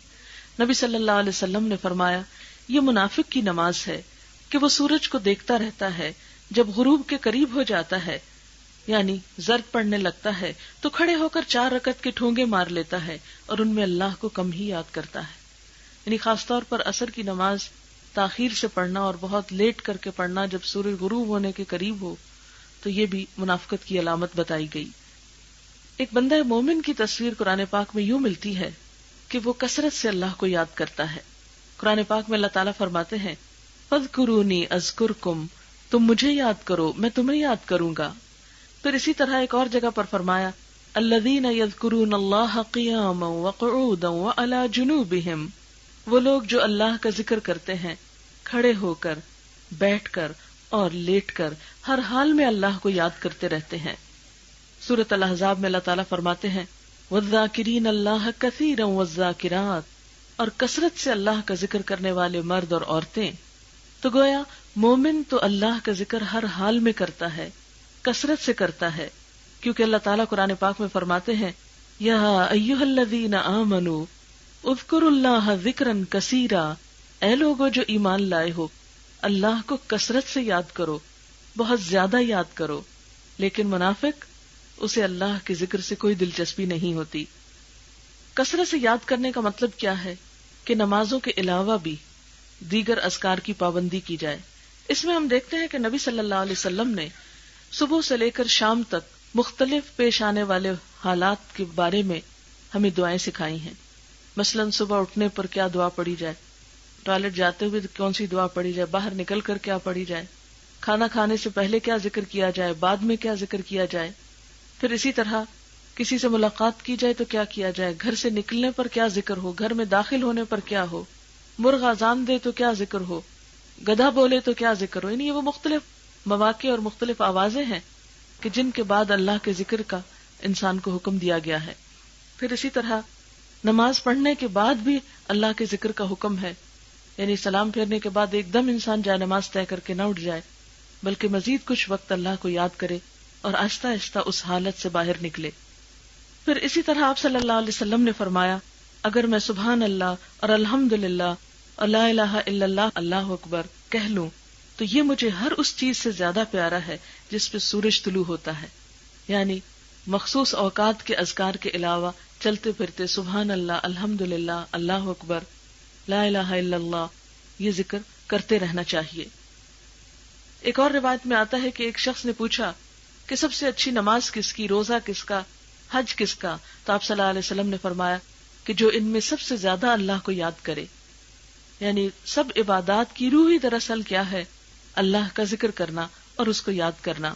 نبی صلی اللہ علیہ وسلم نے فرمایا، یہ منافق کی نماز ہے کہ وہ سورج کو دیکھتا رہتا ہے، جب غروب کے قریب ہو جاتا ہے یعنی زرد پڑنے لگتا ہے تو کھڑے ہو کر 4 رکعت کے ٹھونگے مار لیتا ہے اور ان میں اللہ کو کم ہی یاد کرتا ہے۔ یعنی خاص طور پر عصر کی نماز تاخیر سے پڑھنا اور بہت لیٹ کر کے پڑھنا جب سورج غروب ہونے کے قریب ہو، تو یہ بھی منافقت کی علامت بتائی گئی۔ ایک بندہ مومن کی تصویر قرآن پاک میں یوں ملتی ہے کہ وہ کثرت سے اللہ کو یاد کرتا ہے۔ قرآن پاک میں اللہ تعالیٰ فرماتے ہیں، فَاذْكُرُونِي أَذْكُرْكُمْ، تم مجھے یاد کرو میں تمہیں یاد کروں گا۔ پھر اسی طرح ایک اور جگہ پر فرمایا، الذین یذکرون اللہ قیاما وقعودا وعلی جنوبہم، وہ لوگ جو اللہ کا ذکر کرتے ہیں کھڑے ہو کر، بیٹھ کر اور لیٹ کر، ہر حال میں اللہ کو یاد کرتے رہتے ہیں۔ سورۃ الاحزاب میں اللہ تعالیٰ فرماتے ہیں، والذاکرین اللہ کثیرا والذاکرات، اور کثرت سے اللہ کا ذکر کرنے والے مرد اور عورتیں۔ تو گویا مومن تو اللہ کا ذکر ہر حال میں کرتا ہے، کثرت سے کرتا ہے، کیونکہ اللہ تعالیٰ قرآن پاک میں فرماتے ہیں، یا ایھا الذین آمنوا اذکروا اللہ ذکرا کثیرا، اے لوگو جو ایمان لائے ہو، اللہ کو کثرت سے یاد کرو، بہت زیادہ یاد کرو۔ لیکن منافق، اسے اللہ کے ذکر سے کوئی دلچسپی نہیں ہوتی۔ کثرت سے یاد کرنے کا مطلب کیا ہے؟ کہ نمازوں کے علاوہ بھی دیگر اذکار کی پابندی کی جائے۔ اس میں ہم دیکھتے ہیں کہ نبی صلی اللہ علیہ وسلم نے صبح سے لے کر شام تک مختلف پیش آنے والے حالات کے بارے میں ہمیں دعائیں سکھائی ہیں۔ مثلاً صبح اٹھنے پر کیا دعا پڑھی جائے، ٹوائلٹ جاتے ہوئے کون سی دعا پڑھی جائے، باہر نکل کر کیا پڑھی جائے، کھانا کھانے سے پہلے کیا ذکر کیا جائے، بعد میں کیا ذکر کیا جائے۔ پھر اسی طرح کسی سے ملاقات کی جائے تو کیا کیا جائے، گھر سے نکلنے پر کیا ذکر ہو، گھر میں داخل ہونے پر کیا ہو، مرغ اذان دے تو کیا ذکر ہو، گدھا بولے تو کیا ذکر ہو۔ یعنی یہ وہ مختلف مواقع اور مختلف آوازیں ہیں کہ جن کے بعد اللہ کے ذکر کا انسان کو حکم دیا گیا ہے۔ پھر اسی طرح نماز پڑھنے کے بعد بھی اللہ کے ذکر کا حکم ہے، یعنی سلام پھیرنے کے بعد ایک دم انسان جائے نماز طے کر کے نہ اٹھ جائے، بلکہ مزید کچھ وقت اللہ کو یاد کرے اور آہستہ آہستہ اس حالت سے باہر نکلے۔ پھر اسی طرح آپ صلی اللہ علیہ وسلم نے فرمایا، اگر میں سبحان اللہ اور الحمدللہ اور لا الہ الا اللہ اللہ اکبر کہہ لوں تو یہ مجھے ہر اس چیز سے زیادہ پیارا ہے جس پہ سورج طلوع ہوتا ہے۔ یعنی مخصوص اوقات کے اذکار کے علاوہ چلتے پھرتے سبحان اللہ، الحمدللہ، اللہ اکبر، لا الہ الا اللہ یہ ذکر کرتے رہنا چاہیے۔ ایک اور روایت میں آتا ہے کہ ایک شخص نے پوچھا کہ سب سے اچھی نماز کس کی، روزہ کس کا، حج کس کا؟ تو آپ صلی اللہ علیہ وسلم نے فرمایا کہ جو ان میں سب سے زیادہ اللہ کو یاد کرے۔ یعنی سب عبادات کی روح ہی دراصل کیا ہے؟ اللہ کا ذکر کرنا اور اس کو یاد کرنا۔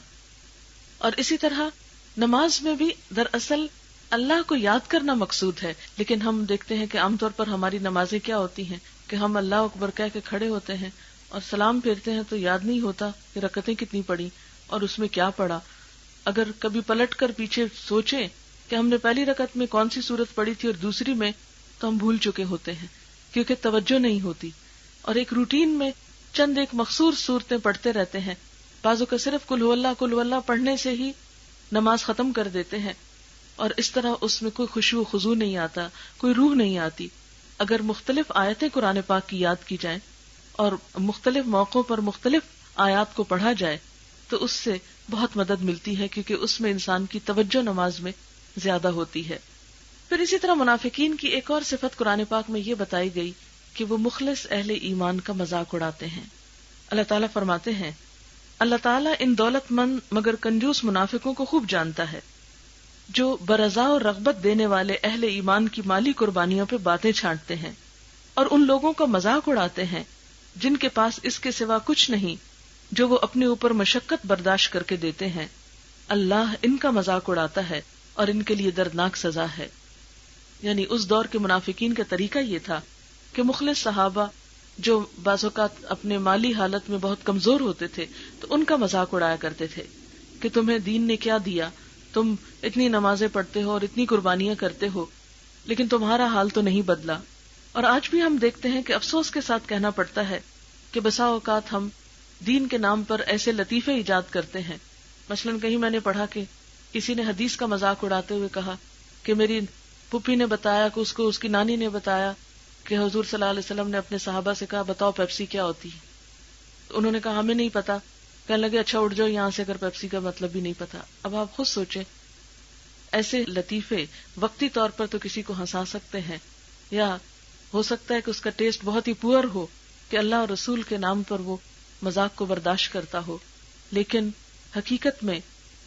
اور اسی طرح نماز میں بھی دراصل اللہ کو یاد کرنا مقصود ہے، لیکن ہم دیکھتے ہیں کہ عام طور پر ہماری نمازیں کیا ہوتی ہیں کہ ہم اللہ اکبر کہہ کے کھڑے ہوتے ہیں اور سلام پھیرتے ہیں تو یاد نہیں ہوتا کہ رکعتیں کتنی پڑھی اور اس میں کیا پڑھا۔ اگر کبھی پلٹ کر پیچھے سوچیں کہ ہم نے پہلی رکعت میں کون سی سورت پڑھی تھی اور دوسری میں، تو ہم بھول چکے ہوتے ہیں کیونکہ توجہ نہیں ہوتی، اور ایک روٹین میں چند ایک مخصوص صورتیں پڑھتے رہتے ہیں۔ بعضوں کا صرف قل هو اللہ پڑھنے سے ہی نماز ختم کر دیتے ہیں، اور اس طرح اس میں کوئی خشوع و خضوع نہیں آتا، کوئی روح نہیں آتی۔ اگر مختلف آیتیں قرآن پاک کی یاد کی جائیں اور مختلف موقعوں پر مختلف آیات کو پڑھا جائے تو اس سے بہت مدد ملتی ہے، کیونکہ اس میں انسان کی توجہ نماز میں زیادہ ہوتی ہے۔ پھر اسی طرح منافقین کی ایک اور صفت قرآن پاک میں یہ بتائی گئی کہ وہ مخلص اہل ایمان کا مذاق اڑاتے ہیں۔ اللہ تعالیٰ فرماتے ہیں، اللہ تعالیٰ ان دولت مند مگر کنجوس منافقوں کو خوب جانتا ہے جو برضا اور رغبت دینے والے اہل ایمان کی مالی قربانیوں پہ باتیں چھانٹتے ہیں اور ان لوگوں کا مذاق اڑاتے ہیں جن کے پاس اس کے سوا کچھ نہیں جو وہ اپنے اوپر مشقت برداشت کر کے دیتے ہیں۔ اللہ ان کا مذاق اڑاتا ہے اور ان کے لیے دردناک سزا ہے۔ یعنی اس دور کے منافقین کا طریقہ یہ تھا کہ مخلص صحابہ جو بعض اوقات اپنے مالی حالت میں بہت کمزور ہوتے تھے تو ان کا مذاق اڑایا کرتے تھے کہ تمہیں دین نے کیا دیا، تم اتنی نمازیں پڑھتے ہو اور اتنی قربانیاں کرتے ہو لیکن تمہارا حال تو نہیں بدلا۔ اور آج بھی ہم دیکھتے ہیں کہ افسوس کے ساتھ کہنا پڑتا ہے کہ بسا اوقات ہم دین کے نام پر ایسے لطیفے ایجاد کرتے ہیں۔ مثلاً کہیں میں نے پڑھا کہ کسی نے حدیث کا مذاق اڑاتے ہوئے کہا کہ میری پھوپھی نے بتایا کہ اس کو اس کی نانی نے بتایا کہ حضور صلی اللہ علیہ وسلم نے اپنے صحابہ سے کہا بتاؤ پیپسی کیا ہوتی ہے، انہوں نے کہا ہمیں نہیں پتا، کہنے لگے اچھا اٹھ جاؤ یہاں سے اگر پیپسی کا مطلب بھی نہیں پتا۔ اب آپ خود سوچیں، ایسے لطیفے وقتی طور پر تو کسی کو ہنسا سکتے ہیں، یا ہو سکتا ہے کہ اس کا ٹیسٹ بہت ہی پور ہو کہ اللہ اور رسول کے نام پر وہ مذاق کو برداشت کرتا ہو، لیکن حقیقت میں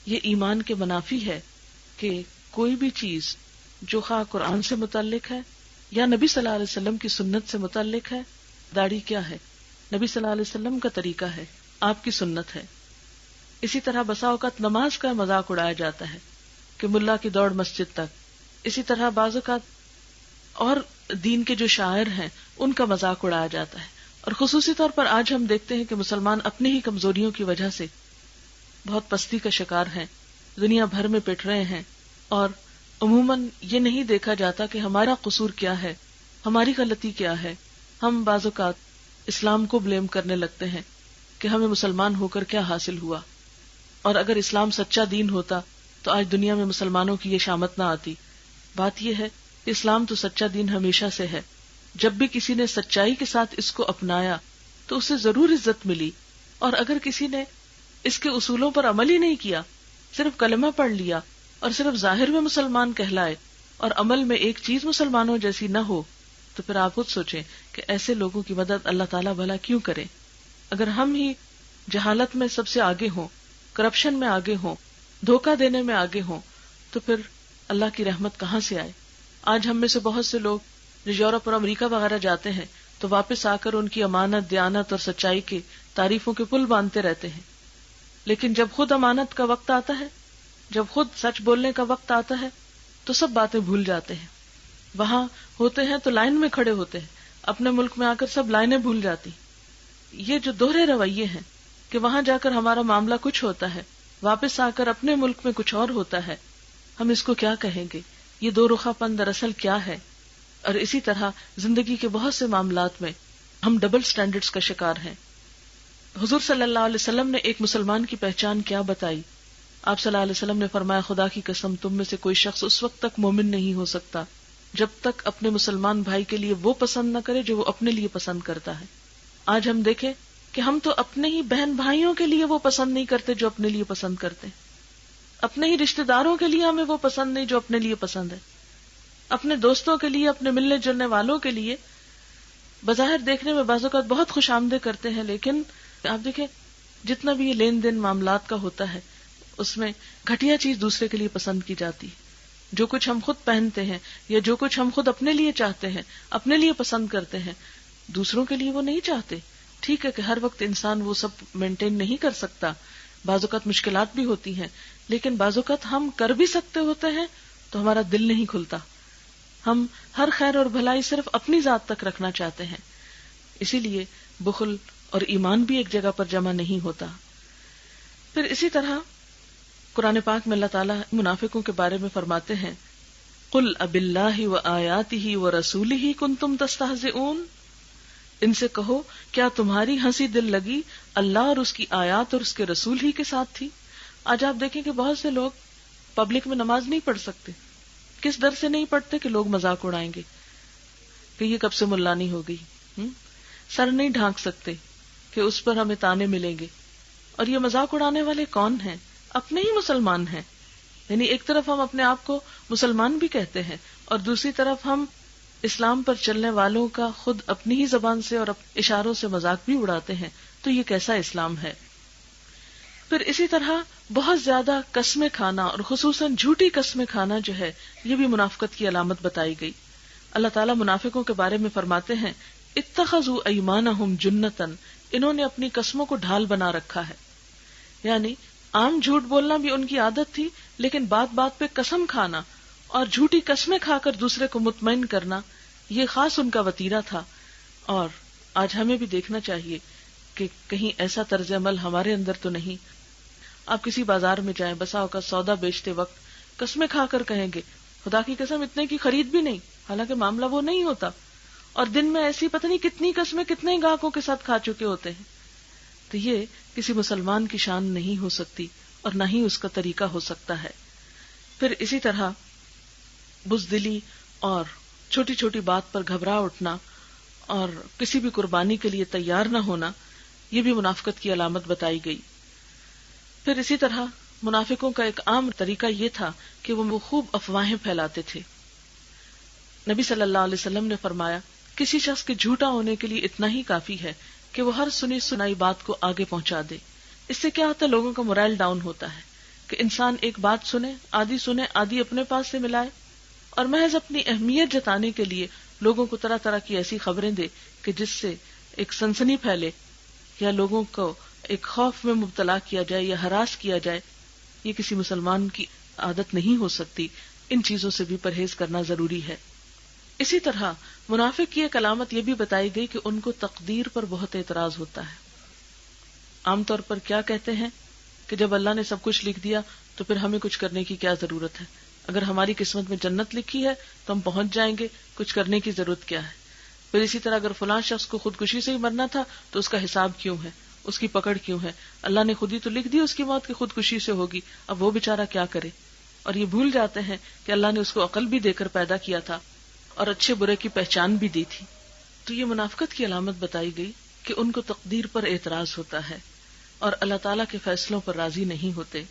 یہ ایمان کے منافی ہے کہ کوئی بھی چیز جو خواہ قرآن سے متعلق ہے یا نبی صلی اللہ علیہ وسلم کی سنت سے متعلق ہے۔ داڑھی کیا ہے؟ نبی صلی اللہ علیہ وسلم کا طریقہ ہے، آپ کی سنت ہے۔ اسی طرح بسا اوقات نماز کا مذاق اڑایا جاتا ہے کہ ملا کی دوڑ مسجد تک۔ اسی طرح بعض اوقات اور دین کے جو شاعر ہیں ان کا مذاق اڑایا جاتا ہے، اور خصوصی طور پر آج ہم دیکھتے ہیں کہ مسلمان اپنی ہی کمزوریوں کی وجہ سے بہت پستی کا شکار ہیں، دنیا بھر میں پٹ رہے ہیں، اور عموماً یہ نہیں دیکھا جاتا کہ ہمارا قصور کیا ہے، ہماری غلطی کیا ہے۔ ہم بعض اوقات اسلام کو بلیم کرنے لگتے ہیں کہ ہمیں مسلمان ہو کر کیا حاصل ہوا، اور اگر اسلام سچا دین ہوتا تو آج دنیا میں مسلمانوں کی یہ شامت نہ آتی۔ بات یہ ہے کہ اسلام تو سچا دین ہمیشہ سے ہے، جب بھی کسی نے سچائی کے ساتھ اس کو اپنایا تو اسے ضرور عزت ملی، اور اگر کسی نے اس کے اصولوں پر عمل ہی نہیں کیا، صرف کلمہ پڑھ لیا اور صرف ظاہر میں مسلمان کہلائے اور عمل میں ایک چیز مسلمانوں جیسی نہ ہو، تو پھر آپ خود سوچیں کہ ایسے لوگوں کی مدد اللہ تعالیٰ بھلا کیوں کرے۔ اگر ہم ہی جہالت میں سب سے آگے ہوں، کرپشن میں آگے ہوں، دھوکہ دینے میں آگے ہوں، تو پھر اللہ کی رحمت کہاں سے آئے۔ آج ہم میں سے بہت سے لوگ جو یورپ اور امریکہ وغیرہ جاتے ہیں تو واپس آ کر ان کی امانت، دیانت اور سچائی کے تعریفوں کے پل باندھتے رہتے ہیں، لیکن جب خود امانت کا وقت آتا ہے، جب خود سچ بولنے کا وقت آتا ہے تو سب باتیں بھول جاتے ہیں۔ وہاں ہوتے ہیں تو لائن میں کھڑے ہوتے ہیں، اپنے ملک میں آ کر سب لائنیں بھول جاتی۔ یہ جو دوہرے رویے ہیں کہ وہاں جا کر ہمارا معاملہ کچھ ہوتا ہے، واپس آ کر اپنے ملک میں کچھ اور ہوتا ہے، ہم اس کو کیا کہیں گے؟ یہ دو رخا پن دراصل کیا ہے؟ اور اسی طرح زندگی کے بہت سے معاملات میں ہم ڈبل سٹینڈرڈز کا شکار ہیں۔ حضور صلی اللہ علیہ وسلم نے ایک مسلمان کی پہچان کیا بتائی؟ آپ صلی اللہ علیہ وسلم نے فرمایا، خدا کی قسم تم میں سے کوئی شخص اس وقت تک مومن نہیں ہو سکتا جب تک اپنے مسلمان بھائی کے لیے وہ پسند نہ کرے جو وہ اپنے لیے پسند کرتا ہے۔ آج ہم دیکھیں کہ ہم تو اپنے ہی بہن بھائیوں کے لیے وہ پسند نہیں کرتے جو اپنے لیے پسند کرتے ہیں۔ اپنے ہی رشتہ داروں کے لیے ہمیں وہ پسند نہیں جو اپنے لیے پسند ہے، اپنے دوستوں کے لیے، اپنے ملنے جلنے والوں کے لیے بظاہر دیکھنے میں بعض اوقات بہت خوش آمدید کرتے ہیں، لیکن آپ دیکھیں جتنا بھی یہ لین دین معاملات کا ہوتا ہے اس میں گھٹیا چیز دوسرے کے لیے پسند کی جاتی ہے. جو کچھ ہم خود پہنتے ہیں یا جو کچھ ہم خود اپنے لیے چاہتے ہیں، اپنے لیے پسند کرتے ہیں، دوسروں کے لیے وہ نہیں چاہتے. ٹھیک ہے کہ ہر وقت انسان وہ سب مینٹین نہیں کر سکتا، بعض اوقات مشکلات بھی ہوتی ہیں، لیکن بعض اوقات ہم کر بھی سکتے ہوتے ہیں تو ہمارا دل نہیں کھلتا. ہم ہر خیر اور بھلائی صرف اپنی ذات تک رکھنا چاہتے ہیں، اسی لیے بخل اور ایمان بھی ایک جگہ پر جمع نہیں ہوتا. پھر اسی طرح قرآن پاک میں اللہ تعالیٰ منافقوں کے بارے میں فرماتے ہیں قُلْ أَبِاللَّهِ وَآيَاتِهِ وَرَسُولِهِ كُنْتُمْ تَسْتَهْزِئُونَ، ان سے کہو کیا تمہاری ہنسی دل لگی اللہ اور اس کی آیات اور اس کے رسول ہی کے ساتھ تھی. آج آپ دیکھیں کہ بہت سے لوگ پبلک میں نماز نہیں پڑھ سکتے. کس ڈر سے نہیں پڑھتے کہ لوگ مذاق اڑائیں گے کہ یہ کب سے ملانی ہو گئی. سر نہیں ڈھانک سکتے کہ اس پر ہمیں تانے ملیں گے. اور یہ مذاق اڑانے والے کون ہیں؟ اپنے ہی مسلمان ہیں. یعنی ایک طرف ہم اپنے آپ کو مسلمان بھی کہتے ہیں اور دوسری طرف ہم اسلام پر چلنے والوں کا خود اپنی ہی زبان سے اور اشاروں سے مذاق بھی اڑاتے ہیں. تو یہ کیسا اسلام ہے؟ پھر اسی طرح بہت زیادہ قسمیں کھانا اور خصوصاً جھوٹی قسمیں کھانا جو ہے یہ بھی منافقت کی علامت بتائی گئی. اللہ تعالیٰ منافقوں کے بارے میں فرماتے ہیں اتخذوا ایمانہم جنتاً، انہوں نے اپنی قسموں کو ڈھال بنا رکھا ہے. یعنی عام جھوٹ بولنا بھی ان کی عادت تھی، لیکن بات بات پہ قسم کھانا اور جھوٹی قسمیں کھا کر دوسرے کو مطمئن کرنا یہ خاص ان کا وتیرہ تھا. اور آج ہمیں بھی دیکھنا چاہیے کہ کہیں ایسا طرز عمل ہمارے اندر تو نہیں. آپ کسی بازار میں جائیں، بسا اوقات سودا بیچتے وقت قسمیں کھا کر کہیں گے خدا کی قسم اتنے کی خرید بھی نہیں، حالانکہ معاملہ وہ نہیں ہوتا، اور دن میں ایسی پتہ نہیں کتنی قسمیں کتنے گاہکوں کے ساتھ کھا چکے ہوتے ہیں. تو یہ کسی مسلمان کی شان نہیں ہو سکتی اور نہ ہی اس کا طریقہ ہو سکتا ہے. پھر اسی طرح بزدلی اور چھوٹی چھوٹی بات پر گھبرا اٹھنا اور کسی بھی قربانی کے لیے تیار نہ ہونا یہ بھی منافقت کی علامت بتائی گئی. پھر اسی طرح منافقوں کا ایک عام طریقہ یہ تھا کہ وہ خوب افواہیں پھیلاتے تھے. نبی صلی اللہ علیہ وسلم نے فرمایا کسی شخص کے جھوٹا ہونے کے لیے اتنا ہی کافی ہے کہ وہ ہر سنی سنائی بات کو آگے پہنچا دے. اس سے کیا ہوتا ہے؟ لوگوں کا مورائل ڈاؤن ہوتا ہے کہ انسان ایک بات سنے آدھی اپنے پاس سے ملائے اور محض اپنی اہمیت جتانے کے لیے لوگوں کو طرح طرح کی ایسی خبریں دے کہ جس سے ایک سنسنی پھیلے یا لوگوں کو ایک خوف میں مبتلا کیا جائے یا ہراس کیا جائے. یہ کسی مسلمان کی عادت نہیں ہو سکتی. ان چیزوں سے بھی پرہیز کرنا ضروری ہے. اسی طرح منافق کی ایک علامت یہ بھی بتائی گئی کہ ان کو تقدیر پر بہت اعتراض ہوتا ہے. عام طور پر کیا کہتے ہیں کہ جب اللہ نے سب کچھ لکھ دیا تو پھر ہمیں کچھ کرنے کی کیا ضرورت ہے؟ اگر ہماری قسمت میں جنت لکھی ہے تو ہم پہنچ جائیں گے، کچھ کرنے کی ضرورت کیا ہے؟ پھر اسی طرح اگر فلاں شخص کو خودکشی سے ہی مرنا تھا تو اس کا حساب کیوں ہے، اس کی پکڑ کیوں ہے؟ اللہ نے خود ہی تو لکھ دی اس کی موت کہ خودکشی سے ہوگی، اب وہ بیچارہ کیا کرے؟ اور یہ بھول جاتے ہیں کہ اللہ نے اس کو عقل بھی دے کر پیدا کیا تھا اور اچھے برے کی پہچان بھی دی تھی. تو یہ منافقت کی علامت بتائی گئی کہ ان کو تقدیر پر اعتراض ہوتا ہے اور اللہ تعالیٰ کے فیصلوں پر راضی نہیں ہوتے.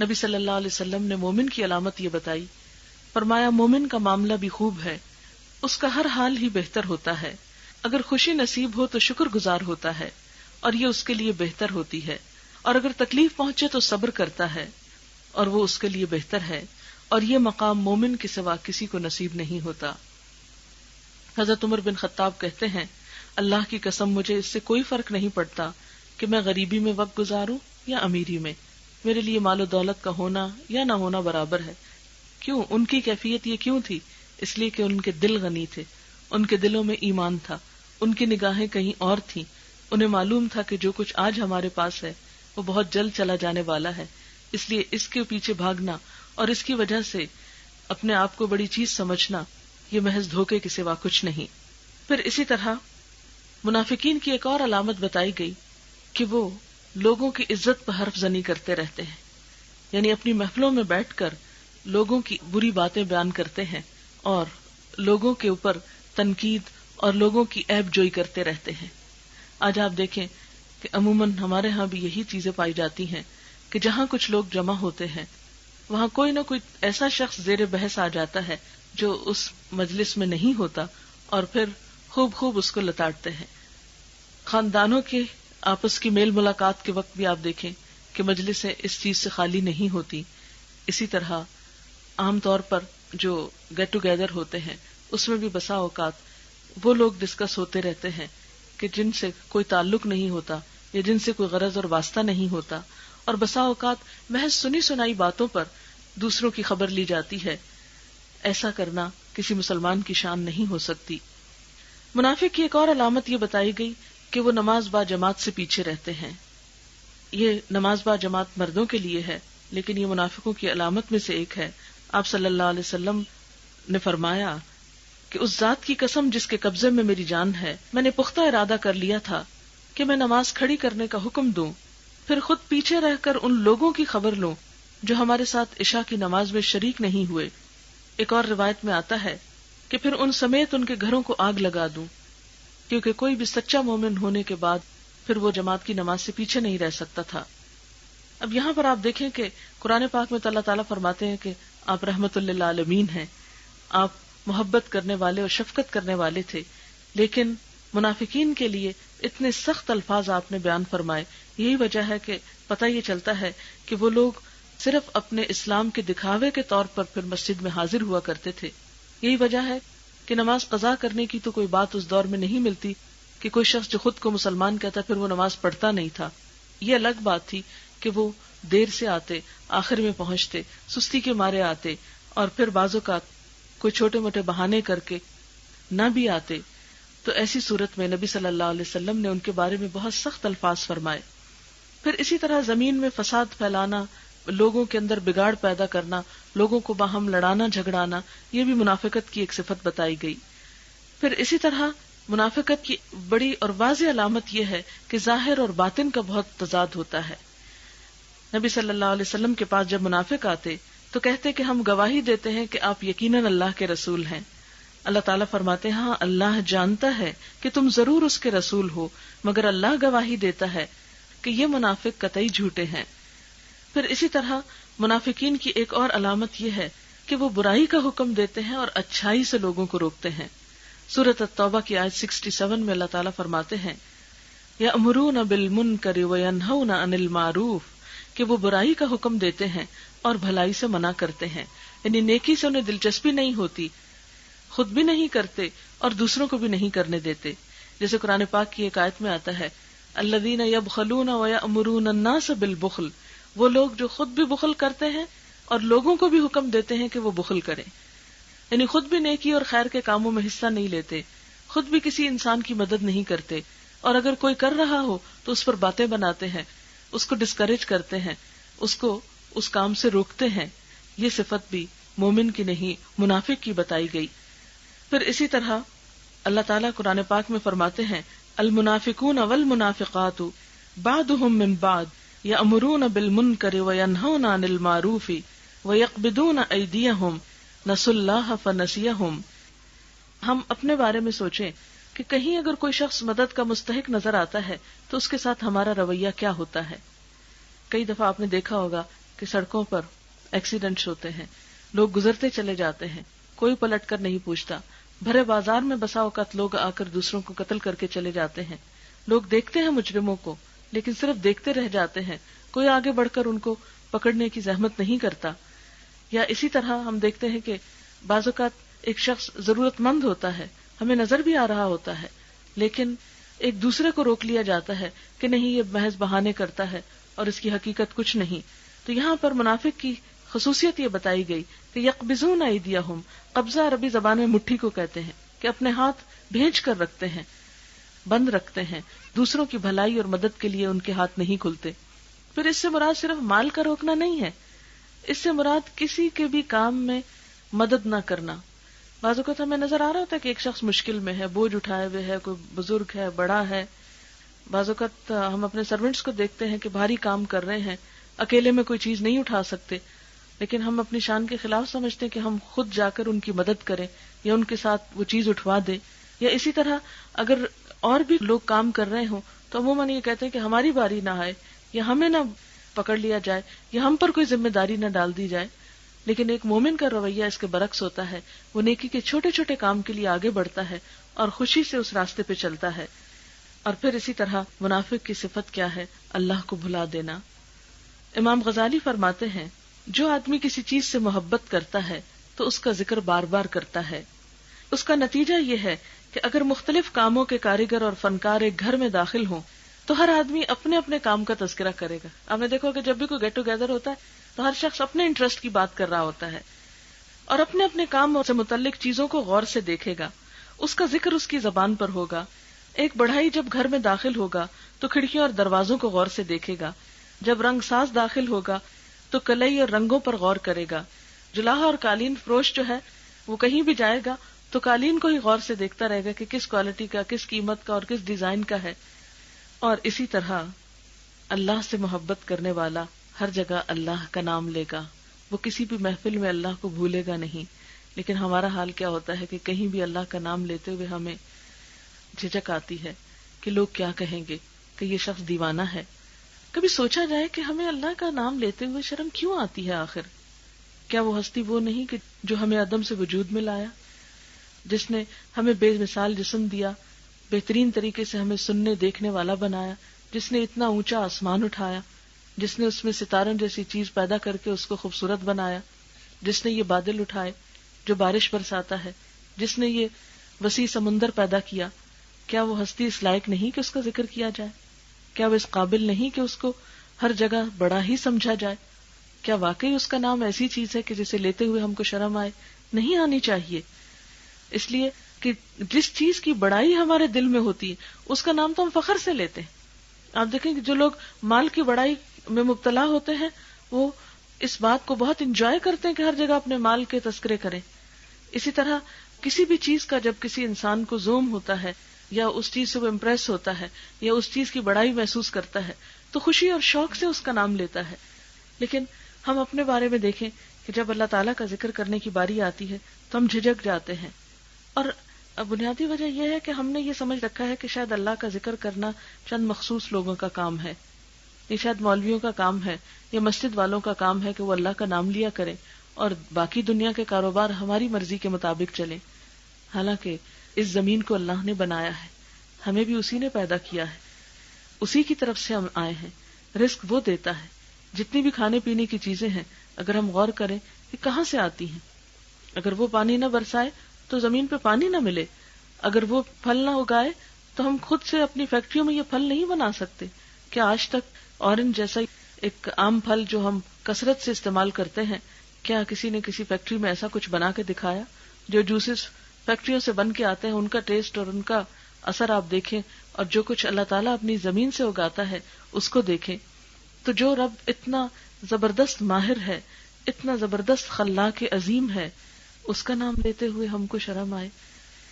نبی صلی اللہ علیہ وسلم نے مومن کی علامت یہ بتائی، فرمایا مومن کا معاملہ بھی خوب ہے، اس کا ہر حال ہی بہتر ہوتا ہے. اگر خوشی نصیب ہو تو شکر گزار ہوتا ہے اور یہ اس کے لیے بہتر ہوتی ہے، اور اگر تکلیف پہنچے تو صبر کرتا ہے اور وہ اس کے لیے بہتر ہے، اور یہ مقام مومن کے سوا کسی کو نصیب نہیں ہوتا. حضرت عمر بن خطاب کہتے ہیں اللہ کی قسم مجھے اس سے کوئی فرق نہیں پڑتا کہ میں غریبی میں وقت گزاروں یا امیری میں، میرے لیے مال و دولت کا ہونا یا نہ ہونا برابر ہے. کیوں؟ ان کی کیفیت یہ کیوں تھی؟ اس لیے کہ ان کے دل غنی تھے، ان کے دلوں میں ایمان تھا، ان کی نگاہیں کہیں اور تھیں. انہیں معلوم تھا کہ جو کچھ آج ہمارے پاس ہے وہ بہت جلد چلا جانے والا ہے، اس لیے اس کے پیچھے بھاگنا اور اس کی وجہ سے اپنے آپ کو بڑی چیز سمجھنا یہ محض دھوکے کے سوا کچھ نہیں. پھر اسی طرح منافقین کی ایک اور علامت بتائی گئی کہ وہ لوگوں کی عزت پر حرف زنی کرتے رہتے ہیں. یعنی اپنی محفلوں میں بیٹھ کر لوگوں کی بری باتیں بیان کرتے ہیں اور لوگوں کے اوپر تنقید اور لوگوں کی عیب جوئی کرتے رہتے ہیں. آج آپ دیکھیں کہ عموماً ہمارے ہاں بھی یہی چیزیں پائی جاتی ہیں کہ جہاں کچھ لوگ جمع ہوتے ہیں وہاں کوئی نہ کوئی ایسا شخص زیر بحث آ جاتا ہے جو اس مجلس میں نہیں ہوتا اور پھر خوب اس کو لتاڑتے ہیں. خاندانوں کے آپس کی میل ملاقات کے وقت بھی آپ دیکھیں کہ مجلسیں اس چیز سے خالی نہیں ہوتی. اسی طرح عام طور پر جو گیٹ ٹوگیدر ہوتے ہیں اس میں بھی بسا اوقات وہ لوگ ڈسکس ہوتے رہتے ہیں کہ جن سے کوئی تعلق نہیں ہوتا یا جن سے کوئی غرض اور واسطہ نہیں ہوتا، اور بسا اوقات محض سنی سنائی باتوں پر دوسروں کی خبر لی جاتی ہے. ایسا کرنا کسی مسلمان کی شان نہیں ہو سکتی. منافق کی ایک اور علامت یہ بتائی گئی کہ وہ نماز با جماعت سے پیچھے رہتے ہیں. یہ نماز با جماعت مردوں کے لیے ہے، لیکن یہ منافقوں کی علامت میں سے ایک ہے. آپ صلی اللہ علیہ وسلم نے فرمایا کہ اس ذات کی قسم جس کے قبضے میں میری جان ہے، میں نے پختہ ارادہ کر لیا تھا کہ میں نماز کھڑی کرنے کا حکم دوں، پھر خود پیچھے رہ کر ان لوگوں کی خبر لوں جو ہمارے ساتھ عشاء کی نماز میں شریک نہیں ہوئے. ایک اور روایت میں آتا ہے کہ پھر ان سمیت ان کے گھروں کو آگ لگا دوں، کیونکہ کوئی بھی سچا مومن ہونے کے بعد پھر وہ جماعت کی نماز سے پیچھے نہیں رہ سکتا تھا. اب یہاں پر آپ دیکھیں کہ قرآن پاک میں اللہ تعالیٰ فرماتے ہیں کہ آپ رحمت للعالمین ہیں، آپ محبت کرنے والے اور شفقت کرنے والے تھے، لیکن منافقین کے لیے اتنے سخت الفاظ آپ نے بیان فرمائے. یہی وجہ ہے کہ پتہ یہ چلتا ہے کہ وہ لوگ صرف اپنے اسلام کے دکھاوے کے طور پر پھر مسجد میں حاضر ہوا کرتے تھے. یہی وجہ ہے کہ نماز قضا کرنے کی تو کوئی بات اس دور میں نہیں ملتی کہ کوئی شخص جو خود کو مسلمان کہتا پھر وہ نماز پڑھتا نہیں تھا. یہ الگ بات تھی کہ وہ دیر سے آتے، آخر میں پہنچتے، سستی کے مارے آتے، اور پھر بعض اوقات کوئی چھوٹے موٹے بہانے کر کے نہ بھی آتے. تو ایسی صورت میں نبی صلی اللہ علیہ وسلم نے ان کے بارے میں بہت سخت الفاظ فرمائے. پھر اسی طرح زمین میں فساد پھیلانا، لوگوں کے اندر بگاڑ پیدا کرنا، لوگوں کو باہم لڑانا جھگڑانا، یہ بھی منافقت کی ایک صفت بتائی گئی. پھر اسی طرح منافقت کی بڑی اور واضح علامت یہ ہے کہ ظاہر اور باطن کا بہت تضاد ہوتا ہے. نبی صلی اللہ علیہ وسلم کے پاس جب منافق آتے تو کہتے کہ ہم گواہی دیتے ہیں کہ آپ یقیناً اللہ کے رسول ہیں. اللہ تعالیٰ فرماتے ہیں ہاں اللہ جانتا ہے کہ تم ضرور اس کے رسول ہو، مگر اللہ گواہی دیتا ہے کہ یہ منافق قطعی جھوٹے ہیں. پھر اسی طرح منافقین کی ایک اور علامت یہ ہے کہ وہ برائی کا حکم دیتے ہیں اور اچھائی سے لوگوں کو روکتے ہیں. سورۃ التوبہ کی آیت 67 میں اللہ تعالیٰ فرماتے ہیں یأمرون بالمنکر وینہون عن المعروف، کہ وہ برائی کا حکم دیتے ہیں اور بھلائی سے منع کرتے ہیں. یعنی نیکی سے انہیں دلچسپی نہیں ہوتی، خود بھی نہیں کرتے اور دوسروں کو بھی نہیں کرنے دیتے. جیسے قرآن پاک کی ایک آیت میں آتا ہے الذین یبخلون ویأمرون الناس بالبخل، وہ لوگ جو خود بھی بخل کرتے ہیں اور لوگوں کو بھی حکم دیتے ہیں کہ وہ بخل کریں. یعنی خود بھی نیکی اور خیر کے کاموں میں حصہ نہیں لیتے، خود بھی کسی انسان کی مدد نہیں کرتے، اور اگر کوئی کر رہا ہو تو اس پر باتیں بناتے ہیں، اس کو ڈسکریج کرتے ہیں، اس کو اس کام سے روکتے ہیں. یہ صفت بھی مومن کی نہیں منافق کی بتائی گئی. پھر اسی طرح اللہ تعالیٰ قرآن پاک میں فرماتے ہیں المنافقون والمنافقات بعضهم من بعض یأمرون بالمنکر وینہون عن المعروف ویقبضون ایدیہم نسوا اللہ فنسیہم. ہم اپنے بارے میں سوچیں کہ کہیں اگر کوئی شخص مدد کا مستحق نظر آتا ہے تو اس کے ساتھ ہمارا رویہ کیا ہوتا ہے. کئی دفعہ آپ نے دیکھا ہوگا کہ سڑکوں پر ایکسیڈنٹس ہوتے ہیں، لوگ گزرتے چلے جاتے ہیں، کوئی پلٹ کر نہیں پوچھتا. بھرے بازار میں بسا اوقات لوگ آ کر دوسروں کو قتل کر کے چلے جاتے ہیں. لوگ دیکھتے ہیں مجرموں کو لیکن صرف دیکھتے رہ جاتے ہیں، کوئی آگے بڑھ کر ان کو پکڑنے کی زحمت نہیں کرتا. یا اسی طرح ہم دیکھتے ہیں کہ بعض اوقات ایک شخص ضرورت مند ہوتا ہے، ہمیں نظر بھی آ رہا ہوتا ہے، لیکن ایک دوسرے کو روک لیا جاتا ہے کہ نہیں یہ محض بہانے کرتا ہے اور اس کی حقیقت کچھ نہیں. تو یہاں پر منافق کی خصوصیت یہ بتائی گئی کہ یقبضون ایدیہم، قبضہ عربی زبان میں مٹھی کو کہتے ہیں، کہ اپنے ہاتھ بھیج کر رکھتے ہیں، بند رکھتے ہیں، دوسروں کی بھلائی اور مدد کے لیے ان کے ہاتھ نہیں کھلتے. پھر اس سے مراد صرف مال کا روکنا نہیں ہے، اس سے مراد کسی کے بھی کام میں مدد نہ کرنا. بعض اوقات ہمیں نظر آ رہا ہوتا ہے کہ ایک شخص مشکل میں ہے، بوجھ اٹھائے ہوئے ہے، کوئی بزرگ ہے، بڑا ہے. بعض اوقات ہم اپنے سرونٹس کو دیکھتے ہیں کہ بھاری کام کر رہے ہیں، اکیلے میں کوئی چیز نہیں اٹھا سکتے، لیکن ہم اپنی شان کے خلاف سمجھتے ہیں کہ ہم خود جا کر ان کی مدد کریں یا ان کے ساتھ وہ چیز اٹھوا دیں. یا اسی طرح اگر اور بھی لوگ کام کر رہے ہوں تو عموماً یہ کہتے ہیں کہ ہماری باری نہ آئے یا ہمیں نہ پکڑ لیا جائے یا ہم پر کوئی ذمہ داری نہ ڈال دی جائے. لیکن ایک مومن کا رویہ اس کے برعکس ہوتا ہے. وہ نیکی کے چھوٹے چھوٹے کام کے لیے آگے بڑھتا ہے اور خوشی سے اس راستے پہ چلتا ہے. اور پھر اسی طرح منافق کی صفت کیا ہے؟ اللہ کو بھلا دینا. امام غزالی فرماتے ہیں جو آدمی کسی چیز سے محبت کرتا ہے تو اس کا ذکر بار بار کرتا ہے. اس کا نتیجہ یہ ہے کہ اگر مختلف کاموں کے کاریگر اور فنکار ایک گھر میں داخل ہوں تو ہر آدمی اپنے اپنے کام کا تذکرہ کرے گا. آپ نے دیکھو کہ جب بھی کوئی گیٹ ٹوگیدر ہوتا ہے تو ہر شخص اپنے انٹرسٹ کی بات کر رہا ہوتا ہے اور اپنے اپنے کام سے متعلق چیزوں کو غور سے دیکھے گا. اس کا ذکر اس کی زبان پر ہوگا. ایک بڑھائی جب گھر میں داخل ہوگا تو کھڑکیوں اور دروازوں کو غور سے دیکھے گا. جب رنگ ساز داخل ہوگا تو کلئی اور رنگوں پر غور کرے گا. جلاحہ اور قالین فروش جو ہے وہ کہیں بھی جائے گا تو قالین کو ہی غور سے دیکھتا رہے گا کہ کس کوالٹی کا، کس قیمت کا اور کس ڈیزائن کا ہے. اور اسی طرح اللہ سے محبت کرنے والا ہر جگہ اللہ کا نام لے گا. وہ کسی بھی محفل میں اللہ کو بھولے گا نہیں. لیکن ہمارا حال کیا ہوتا ہے کہ کہیں بھی اللہ کا نام لیتے ہوئے ہمیں جھجک آتی ہے کہ لوگ کیا کہیں گے کہ یہ شخص دیوانہ ہے. کبھی سوچا جائے کہ ہمیں اللہ کا نام لیتے ہوئے شرم کیوں آتی ہے آخر؟ کیا وہ ہستی وہ نہیں کہ جو ہمیں عدم سے وجود میں لایا، جس نے ہمیں بے مثال جسم دیا، بہترین طریقے سے ہمیں سننے دیکھنے والا بنایا، جس نے اتنا اونچا آسمان اٹھایا، جس نے اس میں ستاروں جیسی چیز پیدا کر کے اس کو خوبصورت بنایا، جس نے یہ بادل اٹھائے جو بارش برساتا ہے، جس نے یہ وسیع سمندر پیدا کیا؟ کیا وہ ہستی اس لائق نہیں کہ اس کا ذکر کیا جائے؟ کیا وہ اس قابل نہیں کہ اس کو ہر جگہ بڑا ہی سمجھا جائے؟ کیا واقعی اس کا نام ایسی چیز ہے کہ جسے لیتے ہوئے ہم کو شرم آئے؟ نہیں آنی چاہیے. اس لیے کہ جس چیز کی بڑائی ہمارے دل میں ہوتی ہے اس کا نام تو ہم فخر سے لیتے ہیں. آپ دیکھیں کہ جو لوگ مال کی بڑائی میں مبتلا ہوتے ہیں وہ اس بات کو بہت انجوائے کرتے ہیں کہ ہر جگہ اپنے مال کے تذکرے کریں. اسی طرح کسی بھی چیز کا جب کسی انسان کو زوم ہوتا ہے یا اس چیز سے وہ امپریس ہوتا ہے یا اس چیز کی بڑائی محسوس کرتا ہے تو خوشی اور شوق سے اس کا نام لیتا ہے. لیکن ہم اپنے بارے میں دیکھیں کہ جب اللہ تعالیٰ کا ذکر کرنے کی باری آتی ہے تو ہم جھجک جاتے ہیں. اور بنیادی وجہ یہ ہے کہ ہم نے یہ سمجھ رکھا ہے کہ شاید اللہ کا ذکر کرنا چند مخصوص لوگوں کا کام ہے، یہ شاید مولویوں کا کام ہے یا مسجد والوں کا کام ہے کہ وہ اللہ کا نام لیا کریں اور باقی دنیا کے کاروبار ہماری مرضی کے مطابق چلیں. حالانکہ اس زمین کو اللہ نے بنایا ہے، ہمیں بھی اسی نے پیدا کیا ہے، اسی کی طرف سے ہم آئے ہیں. رزق وہ دیتا ہے. جتنی بھی کھانے پینے کی چیزیں ہیں اگر ہم غور کریں کہ کہاں سے آتی ہیں، اگر وہ پانی نہ برسائے تو زمین پہ پانی نہ ملے، اگر وہ پھل نہ اگائے تو ہم خود سے اپنی فیکٹریوں میں یہ پھل نہیں بنا سکتے. کیا آج تک اورنج جیسا ایک عام پھل جو ہم کثرت سے استعمال کرتے ہیں، کیا کسی نے کسی فیکٹری میں ایسا کچھ بنا کے دکھایا؟ جو جوسز فیکٹریوں سے بن کے آتے ہیں ان کا ٹیسٹ اور ان کا اثر آپ دیکھیں، اور جو کچھ اللہ تعالیٰ اپنی زمین سے اگاتا ہے اس کو دیکھیں. تو جو رب اتنا زبردست ماہر ہے، اتنا زبردست خلاق عظیم ہے، اس کا نام لیتے ہوئے ہم کو شرم آئے.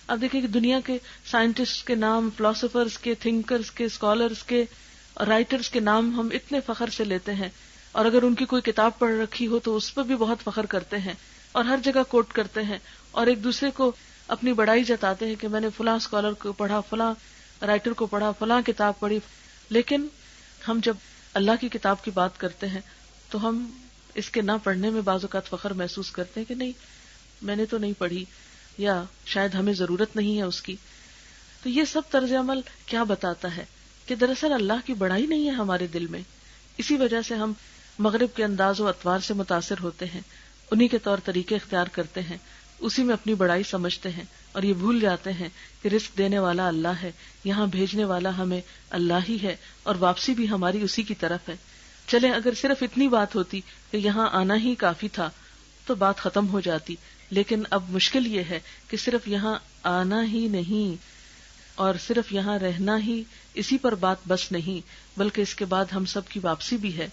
اب دیکھیں کہ دنیا کے سائنٹسٹ کے نام، فلاسفرز کے، تھنکرز کے، اسکالرز کے، رائٹرز کے نام ہم اتنے فخر سے لیتے ہیں، اور اگر ان کی کوئی کتاب پڑھ رکھی ہو تو اس پر بھی بہت فخر کرتے ہیں اور ہر جگہ کوٹ کرتے ہیں اور ایک دوسرے کو اپنی بڑائی جتاتے ہیں کہ میں نے فلاں اسکالر کو پڑھا، فلاں رائٹر کو پڑھا، فلاں کتاب پڑھی. لیکن ہم جب اللہ کی کتاب کی بات کرتے ہیں تو ہم اس کے نہ پڑھنے میں بعض اوقات فخر محسوس کرتے ہیں کہ نہیں، میں نے تو نہیں پڑھی، یا شاید ہمیں ضرورت نہیں ہے اس کی. تو یہ سب طرز عمل کیا بتاتا ہے کہ دراصل اللہ کی بڑائی نہیں ہے ہمارے دل میں. اسی وجہ سے ہم مغرب کے انداز و اطوار سے متاثر ہوتے ہیں، انہی کے طور طریقے اختیار کرتے ہیں، اسی میں اپنی بڑائی سمجھتے ہیں اور یہ بھول جاتے ہیں کہ رزق دینے والا اللہ ہے، یہاں بھیجنے والا ہمیں اللہ ہی ہے اور واپسی بھی ہماری اسی کی طرف ہے. چلے اگر صرف اتنی بات ہوتی کہ یہاں آنا ہی کافی تھا تو بات ختم ہو جاتی. لیکن اب مشکل یہ ہے کہ صرف یہاں آنا ہی نہیں اور صرف یہاں رہنا ہی اسی پر بات بس نہیں، بلکہ اس کے بعد ہم سب کی واپسی بھی ہے.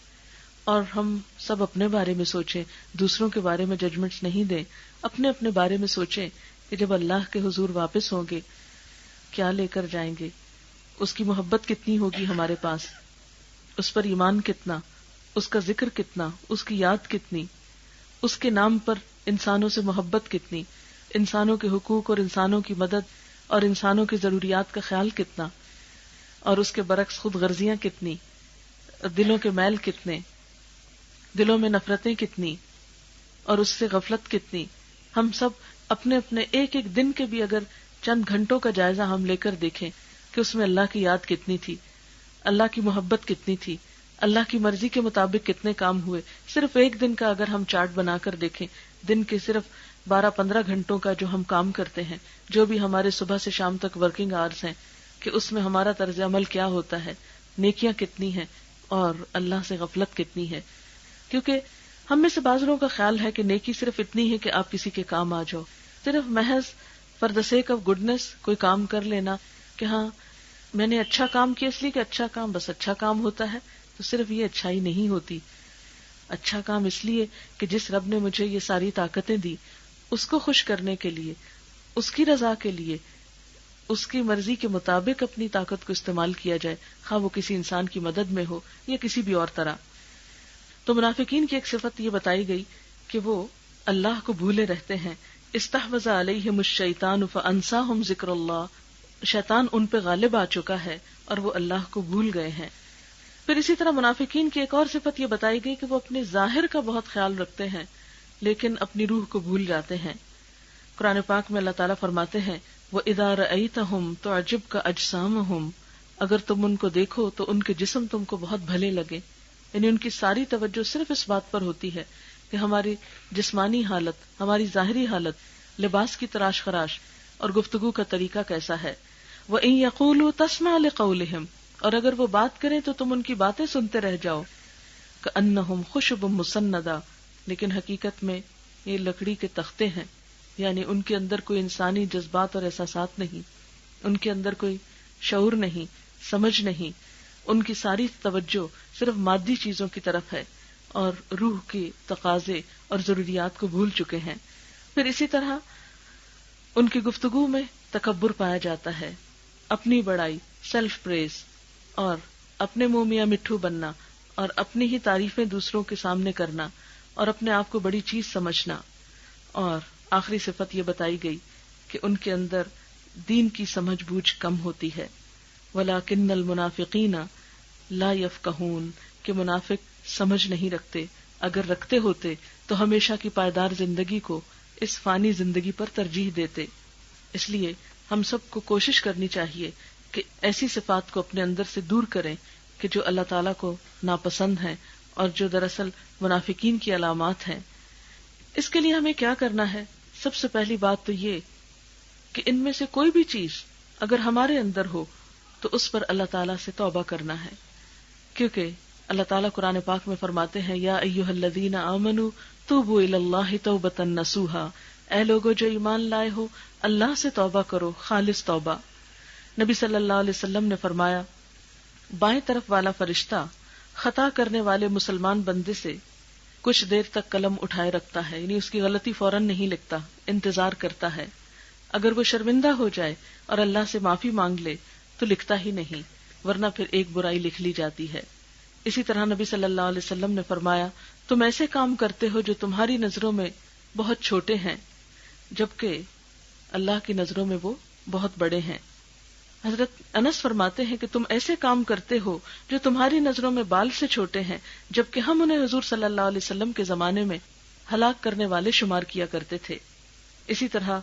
اور ہم سب اپنے بارے میں سوچیں، دوسروں کے بارے میں ججمنٹس نہیں دیں، اپنے اپنے بارے میں سوچیں کہ جب اللہ کے حضور واپس ہوں گے کیا لے کر جائیں گے، اس کی محبت کتنی ہوگی ہمارے پاس، اس پر ایمان کتنا، اس کا ذکر کتنا، اس کی یاد کتنی، اس کے نام پر انسانوں سے محبت کتنی، انسانوں کے حقوق اور انسانوں کی مدد اور انسانوں کی ضروریات کا خیال کتنا، اور اس کے برعکس خود غرضیاں کتنی، دلوں کے میل کتنے. دلوں میں نفرتیں کتنی اور اس سے غفلت کتنی. ہم سب اپنے اپنے ایک ایک دن کے بھی اگر چند گھنٹوں کا جائزہ ہم لے کر دیکھیں کہ اس میں اللہ کی یاد کتنی تھی, اللہ کی محبت کتنی تھی, اللہ کی مرضی کے مطابق کتنے کام ہوئے. صرف ایک دن کا اگر ہم چارٹ بنا کر دیکھیں, دن کے صرف 12-15 گھنٹوں کا جو ہم کام کرتے ہیں, جو بھی ہمارے صبح سے شام تک ورکنگ آورز ہیں, کہ اس میں ہمارا طرز عمل کیا ہوتا ہے, نیکیاں کتنی ہیں اور اللہ سے غفلت کتنی ہے. کیونکہ ہم میں سے بعض لوگوں کا خیال ہے کہ نیکی صرف اتنی ہے کہ آپ کسی کے کام آ جاؤ, صرف محض for the sake of goodness کوئی کام کر لینا کہ ہاں میں نے اچھا کام کیا اس لیے کہ اچھا کام بس اچھا کام ہوتا ہے. تو صرف یہ اچھائی نہیں ہوتی. اچھا کام اس لیے کہ جس رب نے مجھے یہ ساری طاقتیں دی, اس کو خوش کرنے کے لیے, اس کی رضا کے لیے, اس کی مرضی کے مطابق اپنی طاقت کو استعمال کیا جائے, خواہ وہ کسی انسان کی مدد میں ہو یا کسی بھی اور طرح. تو منافقین کی ایک صفت یہ بتائی گئی کہ وہ اللہ کو بھولے رہتے ہیں. استحوذ علیہم الشیطان فانساہم ذکر اللہ, شیطان ان پہ غالب آ چکا ہے اور وہ اللہ کو بھول گئے ہیں. پھر اسی طرح منافقین کی ایک اور صفت یہ بتائی گئی کہ وہ اپنے ظاہر کا بہت خیال رکھتے ہیں لیکن اپنی روح کو بھول جاتے ہیں. قرآن پاک میں اللہ تعالیٰ فرماتے ہیں وَإِذَا رَأَيْتَهُمْ تُعْجِبْكَ أَجْسَامُهُمْ, اگر تم ان کو دیکھو تو ان کے جسم تم کو بہت بھلے لگے. یعنی ان کی ساری توجہ صرف اس بات پر ہوتی ہے کہ ہماری جسمانی حالت, ہماری ظاہری حالت, لباس کی تراش خراش اور گفتگو کا طریقہ کیسا ہے. وَإِن يَقُولُوا تَسْمَعْ لِقَوْلِهِمْ, اور اگر وہ بات کریں تو تم ان کی باتیں سنتے رہ جاؤ. كَأَنَّهُمْ خُشُبٌ مُّسَنَّدَةٌ, لیکن حقیقت میں یہ لکڑی کے تختے ہیں. یعنی ان کے اندر کوئی انسانی جذبات اور احساسات نہیں, ان کے اندر کوئی شعور نہیں, سمجھ نہیں. ان کی ساری توجہ صرف مادی چیزوں کی طرف ہے اور روح کے تقاضے اور ضروریات کو بھول چکے ہیں. پھر اسی طرح ان کی گفتگو میں تکبر پایا جاتا ہے, اپنی بڑائی, سیلف پریز, اور اپنے منہ میاں مٹھو بننا اور اپنی ہی تعریفیں دوسروں کے سامنے کرنا اور اپنے آپ کو بڑی چیز سمجھنا. اور آخری صفت یہ بتائی گئی کہ ان کے اندر دین کی سمجھ بوجھ کم ہوتی ہے. وَلَكِنَّ الْمُنَافِقِينَ لَا يَفْقَهُونَ, کہ منافق سمجھ نہیں رکھتے, اگر رکھتے ہوتے تو ہمیشہ کی پائیدار زندگی کو اس فانی زندگی پر ترجیح دیتے. اس لیے ہم سب کو کوشش کرنی چاہیے کہ ایسی صفات کو اپنے اندر سے دور کریں کہ جو اللہ تعالیٰ کو ناپسند ہیں اور جو دراصل منافقین کی علامات ہیں. اس کے لیے ہمیں کیا کرنا ہے؟ سب سے پہلی بات تو یہ کہ ان میں سے کوئی بھی چیز اگر ہمارے اندر ہو تو اس پر اللہ تعالیٰ سے توبہ کرنا ہے. کیونکہ اللہ تعالیٰ قرآن پاک میں فرماتے ہیں یا ایھا الذین آمنوا توبوا الی اللہ توبۃ نصوحا, اے لوگو جو ایمان لائے ہو اللہ سے توبہ کرو, خالص توبہ. نبی صلی اللہ علیہ وسلم نے فرمایا بائیں طرف والا فرشتہ خطا کرنے والے مسلمان بندے سے کچھ دیر تک قلم اٹھائے رکھتا ہے, یعنی اس کی غلطی فوراً نہیں لکھتا, انتظار کرتا ہے. اگر وہ شرمندہ ہو جائے اور اللہ سے معافی مانگ لے تو لکھتا ہی نہیں, ورنہ پھر ایک برائی لکھ لی جاتی ہے. اسی طرح نبی صلی اللہ علیہ وسلم نے فرمایا تم ایسے کام کرتے ہو جو تمہاری نظروں میں بہت چھوٹے ہیں جبکہ اللہ کی نظروں میں وہ بہت بڑے ہیں. حضرت انس فرماتے ہیں کہ تم ایسے کام کرتے ہو جو تمہاری نظروں میں بال سے چھوٹے ہیں جبکہ ہم انہیں حضور صلی اللہ علیہ وسلم کے زمانے میں ہلاک کرنے والے شمار کیا کرتے تھے. اسی طرح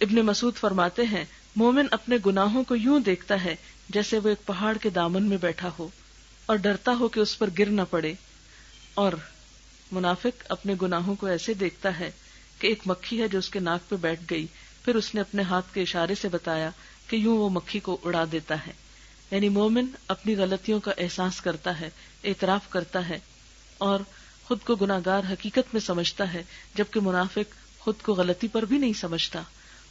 ابن مسعود فرماتے ہیں مومن اپنے گناہوں کو یوں دیکھتا ہے جیسے وہ ایک پہاڑ کے دامن میں بیٹھا ہو اور ڈرتا ہو کہ اس پر گر نہ پڑے, اور منافق اپنے گناہوں کو ایسے دیکھتا ہے کہ ایک مکھی ہے جو اس کے ناک پہ بیٹھ گئی, پھر اس نے اپنے ہاتھ کے اشارے سے بتایا کہ یوں وہ مکھی کو اڑا دیتا ہے. یعنی مومن اپنی غلطیوں کا احساس کرتا ہے, اعتراف کرتا ہے اور خود کو گناہگار حقیقت میں سمجھتا ہے, جبکہ منافق خود کو غلطی پر بھی نہیں سمجھتا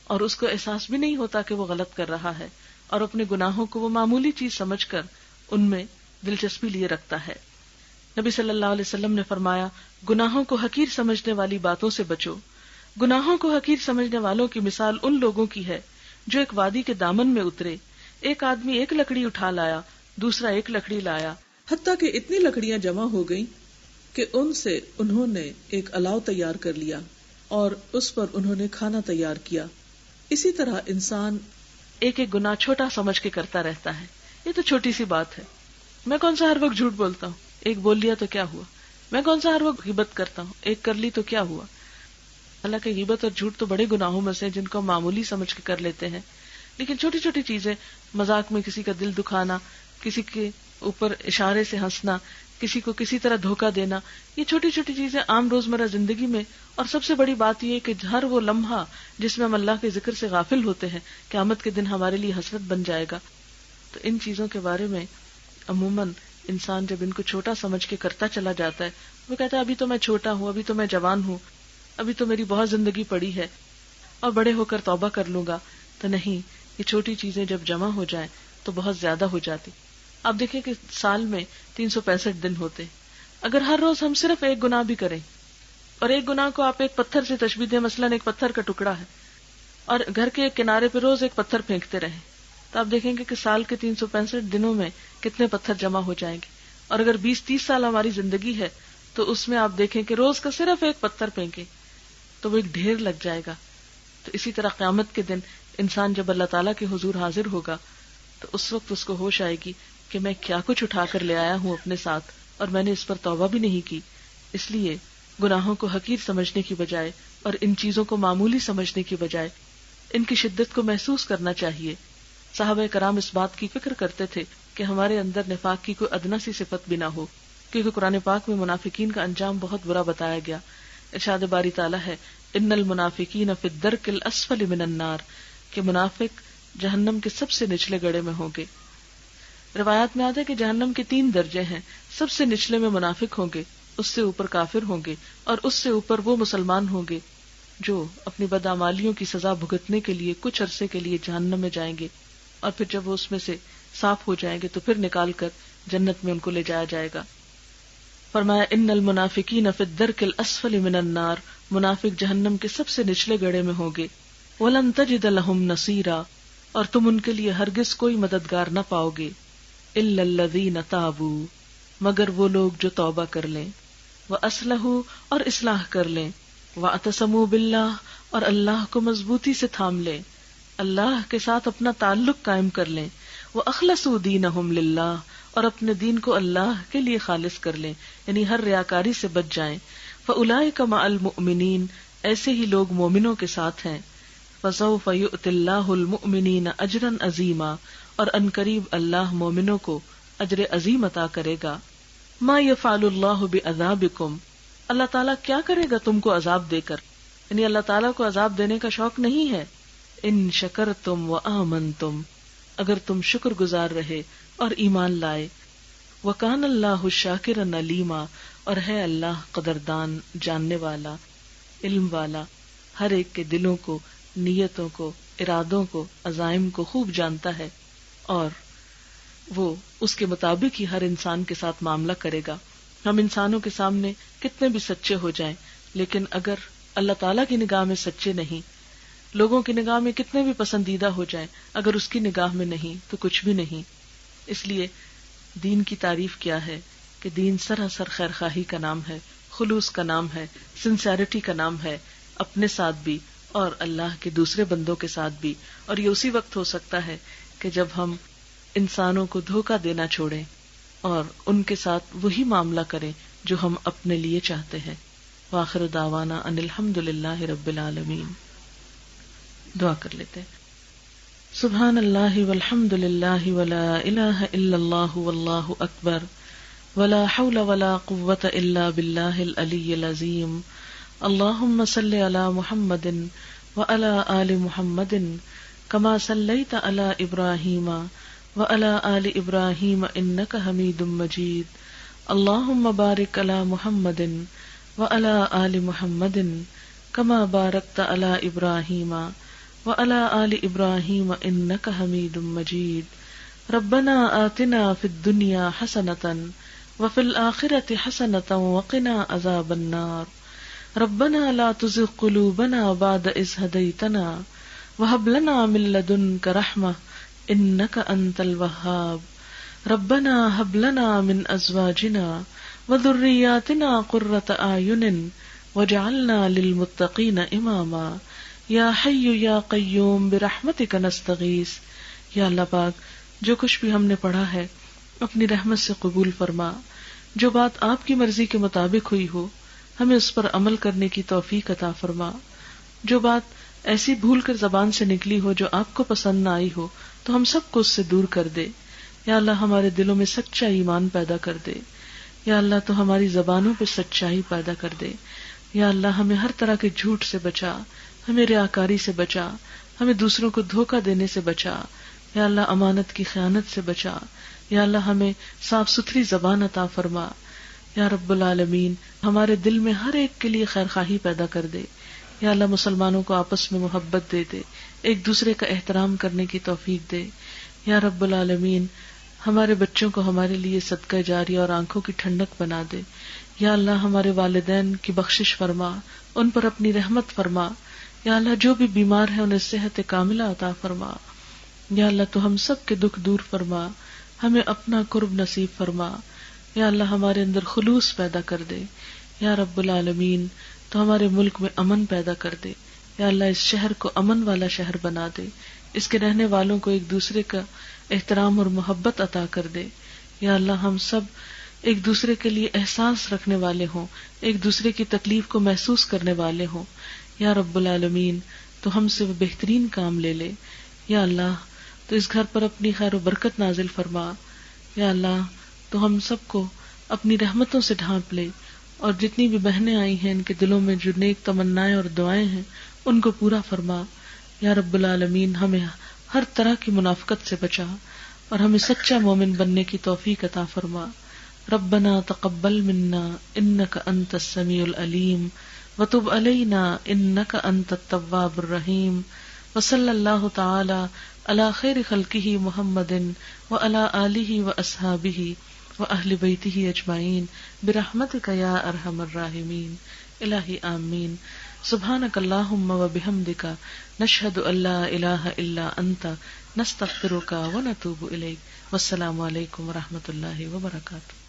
اور اس کو احساس بھی نہیں ہوتا کہ وہ غلط کر رہا ہے, اور اپنے گناہوں کو وہ معمولی چیز سمجھ کر ان میں دلچسپی لیے رکھتا ہے. نبی صلی اللہ علیہ وسلم نے فرمایا گناہوں کو حقیر سمجھنے والی باتوں سے بچو. گناہوں کو حقیر سمجھنے والوں کی مثال ان لوگوں کی ہے جو ایک وادی کے دامن میں اترے, ایک آدمی ایک لکڑی اٹھا لایا, دوسرا ایک لکڑی لایا, حتیٰ کہ اتنی لکڑیاں جمع ہو گئیں کہ ان سے انہوں نے ایک الاؤ تیار کر لیا اور اس پر انہوں نے کھانا تیار کیا. اسی طرح انسان ایک ایک گناہ چھوٹا سمجھ کے کرتا رہتا ہے, یہ تو چھوٹی سی بات ہے, میں کون سا ہر وقت جھوٹ بولتا ہوں, ایک بول لیا تو کیا ہوا, میں کون سا ہر وقت غیبت کرتا ہوں، ایک کر لی تو کیا ہوا؟ حالانکہ غیبت اور جھوٹ تو بڑے گناہوں میں سے جن کو معمولی سمجھ کے کر لیتے ہیں، لیکن چھوٹی چھوٹی چیزیں، مذاق میں کسی کا دل دکھانا، کسی کے اوپر اشارے سے ہنسنا، کسی کو کسی طرح دھوکہ دینا، یہ چھوٹی چھوٹی چیزیں عام روزمرہ زندگی میں. اور سب سے بڑی بات یہ کہ ہر وہ لمحہ جس میں ہم اللہ کے ذکر سے غافل ہوتے ہیں، قیامت کے دن ہمارے لیے حسرت بن جائے گا. تو ان چیزوں کے بارے میں عموماً انسان جب ان کو چھوٹا سمجھ کے کرتا چلا جاتا ہے، وہ کہتا ہے ابھی تو میں چھوٹا ہوں، ابھی تو میں جوان ہوں، ابھی تو میری بہت زندگی پڑی ہے اور بڑے ہو کر توبہ کر لوں گا. تو نہیں، یہ چھوٹی چیزیں جب جمع ہو جائیں تو بہت زیادہ ہو جاتی. آپ دیکھیں کہ سال میں 365 دن ہوتے، اگر ہر روز ہم صرف ایک گناہ بھی کریں، اور ایک گناہ کو آپ ایک پتھر سے تشبیہ دیں، مثلاً ایک پتھر کا ٹکڑا ہے اور گھر کے ایک کنارے پہ روز ایک پتھر پھینکتے رہیں، تو آپ دیکھیں گے کہ سال کے 365 دنوں میں کتنے پتھر جمع ہو جائیں گے. اور اگر 20-30 سال ہماری زندگی ہے تو اس میں آپ دیکھیں کہ روز کا صرف ایک پتھر پھینکے تو وہ ایک ڈھیر لگ جائے گا. تو اسی طرح قیامت کے دن انسان جب اللہ تعالیٰ کے حضور حاضر ہوگا تو اس وقت اس کو ہوش آئے گی کہ میں کیا کچھ اٹھا کر لے آیا ہوں اپنے ساتھ، اور میں نے اس پر توبہ بھی نہیں کی. اس لیے گناہوں کو حقیر سمجھنے کی بجائے اور ان چیزوں کو معمولی سمجھنے کی بجائے ان کی شدت کو محسوس کرنا چاہیے. صحابہ کرام اس بات کی فکر کرتے تھے کہ ہمارے اندر نفاق کی کوئی ادنا سی صفت بھی نہ ہو، کیونکہ قرآن پاک میں منافقین کا انجام بہت برا بتایا گیا. ارشاد باری تعالیٰ ہے ان المنافقین فی الدرک الاسفل من النار، کہ منافق جہنم کے سب سے نچلے گڑھے میں ہوں گے. روایات میں آتا ہے کہ جہنم کے 3 درجے ہیں، سب سے نچلے میں منافق ہوں گے، اس سے اوپر کافر ہوں گے، اور اس سے اوپر وہ مسلمان ہوں گے جو اپنی بدعمالیوں کی سزا بھگتنے کے لیے کچھ عرصے کے لیے جہنم میں جائیں گے، اور پھر جب وہ اس میں سے صاف ہو جائیں گے تو پھر نکال کر جنت میں ان کو لے جایا جائے گا. فرمایا ان المنافقین فی الدرک الاسفل من النار، منافق جہنم کے سب سے نچلے گڑھے میں ہوں گے. ولن تجد لهم نصیرا، اور تم ان کے لیے ہرگز کوئی مددگار نہ پاؤ گے. الا الذین تابوا، مگر وہ لوگ جو توبہ کر لیں، واصلحوا، اور اصلاح کر لیں، واعتصموا باللہ، اور اللہ کو مضبوطی سے تھام لیں، اللہ کے ساتھ اپنا تعلق قائم کر لیں، واخلصوا دینہم للہ، اور اپنے دین کو اللہ کے لیے خالص کر لیں، یعنی ہر ریاکاری سے بچ جائیں. فاولئک مع المؤمنین، ایسے ہی لوگ مومنوں کے ساتھ ہیں. فسوف یؤتی اللہ المؤمنین اجرا عظیما، اور عنقریب اللہ مومنوں کو اجر عظیم عطا کرے گا. ما یفعل اللہ بعذابکم، اللہ تعالیٰ کیا کرے گا تم کو عذاب دے کر، یعنی اللہ تعالیٰ کو عذاب دینے کا شوق نہیں ہے. ان شکرتم وآمنتم، اگر تم شکر گزار رہے اور ایمان لائے. وکان اللہ شاکرا علیما، اور ہے اللہ قدردان، جاننے والا، علم والا، ہر ایک کے دلوں کو، نیتوں کو، ارادوں کو، عزائم کو خوب جانتا ہے، اور وہ اس کے مطابق ہی ہر انسان کے ساتھ معاملہ کرے گا. ہم انسانوں کے سامنے کتنے بھی سچے ہو جائیں، لیکن اگر اللہ تعالیٰ کی نگاہ میں سچے نہیں، لوگوں کی نگاہ میں کتنے بھی پسندیدہ ہو جائیں، اگر اس کی نگاہ میں نہیں تو کچھ بھی نہیں. اس لیے دین کی تعریف کیا ہے کہ دین سراسر خیر خواہی کا نام ہے، خلوص کا نام ہے، سنسیریٹی کا نام ہے، اپنے ساتھ بھی اور اللہ کے دوسرے بندوں کے ساتھ بھی. اور یہ اسی وقت ہو سکتا ہے کہ جب ہم انسانوں کو دھوکہ دینا چھوڑیں اور ان کے ساتھ وہی معاملہ کریں جو ہم اپنے لیے چاہتے ہیں. وآخر دعوانا ان الحمد للہ رب العالمین. دعا کر لیتے ہیں. سبحان اللہ والحمد للہ ولا الہ الا اللہ واللہ اکبر ولا حول ولا قوة الا باللہ العلی العظیم. اللہم صل علی محمد وعلی آل محمد کما صلیت علی ابراہیم وعلی آل ابراہیم انک حمید مجید. اللہم بارک علی محمد وعلی آل محمد کما بارکت علی ابراہیم وعلی آل ابراہیم انک حمید مجید. ربنا آتنا فی الدنیا حسنۃ وفی الآخرۃ حسنۃ وقنا عذاب النار. ربنا لا تزغ قلوبنا بعد اذ ہدیتنا وہب لنا من لدنک رحمۃ انک انت الوہاب. ربنا ہب لنا من ازواجنا وذریاتنا قرۃ اعین وجعلنا للمتقین اماما. یا حی یا قیوم برحمتک نستغیث. یا اللہ پاک، جو کچھ بھی ہم نے پڑھا ہے اپنی رحمت سے قبول فرما، جو بات آپ کی مرضی کے مطابق ہوئی ہو ہمیں اس پر عمل کرنے کی توفیق عطا فرما، جو بات ایسی بھول کر زبان سے نکلی ہو جو آپ کو پسند نہ آئی ہو تو ہم سب کو اس سے دور کر دے۔ یا اللہ ہمارے دلوں میں سچا ایمان پیدا کر دے، یا اللہ تو ہماری زبانوں پہ سچائی پیدا کر دے، یا اللہ ہمیں ہر طرح کے جھوٹ سے بچا، ہمیں ریاکاری سے بچا، ہمیں دوسروں کو دھوکہ دینے سے بچا، یا اللہ امانت کی خیانت سے بچا، یا اللہ ہمیں صاف ستھری زبان عطا فرما۔ یا رب العالمین ہمارے دل میں ہر ایک کے لیے خیرخواہی پیدا کر دے، یا اللہ مسلمانوں کو آپس میں محبت دے دے، ایک دوسرے کا احترام کرنے کی توفیق دے۔ یا رب العالمین ہمارے بچوں کو ہمارے لیے صدقہ جاریہ اور آنکھوں کی ٹھنڈک بنا دے۔ یا اللہ ہمارے والدین کی بخشش فرما، ان پر اپنی رحمت فرما۔ یا اللہ جو بھی بیمار ہیں انہیں صحت کاملہ عطا فرما۔ یا اللہ تو ہم سب کے دکھ دور فرما، ہمیں اپنا قرب نصیب فرما۔ یا اللہ ہمارے اندر خلوص پیدا کر دے۔ یا رب العالمین تو ہمارے ملک میں امن پیدا کر دے۔ یا اللہ اس شہر کو امن والا شہر بنا دے، اس کے رہنے والوں کو ایک دوسرے کا احترام اور محبت عطا کر دے۔ یا اللہ ہم سب ایک دوسرے کے لیے احساس رکھنے والے ہوں، ایک دوسرے کی تکلیف کو محسوس کرنے والے ہوں۔ یا رب العالمین تو ہم سے وہ بہترین کام لے لے۔ یا اللہ تو اس گھر پر اپنی خیر و برکت نازل فرما۔ یا اللہ تو ہم سب کو اپنی رحمتوں سے ڈھانپ لے، اور جتنی بھی بہنیں آئی ہیں ان کے دلوں میں جو نیک تمنائیں اور دعائیں ہیں ان کو پورا فرما۔ یا رب العالمین ہمیں ہر طرح کی منافقت سے بچا اور ہمیں سچا مومن بننے کی توفیق عطا فرما۔ ربنا تقبل منا انک انت السمیع العلیم وتب علینا انک انت التواب الرحیم، وصلی اللہ تعالی علی خیر خلقہ محمد وعلی آلہ واصحابہ واہل بیتہ اجمعین برحمتک یا ارحم الراحمین۔ الہی آمین۔ سبحانک اللہم وبحمدک نشہد ان لا الہ الا انت نستغفرک ونتوب الیک۔ والسلام علیکم ورحمۃ اللہ وبرکاتہ۔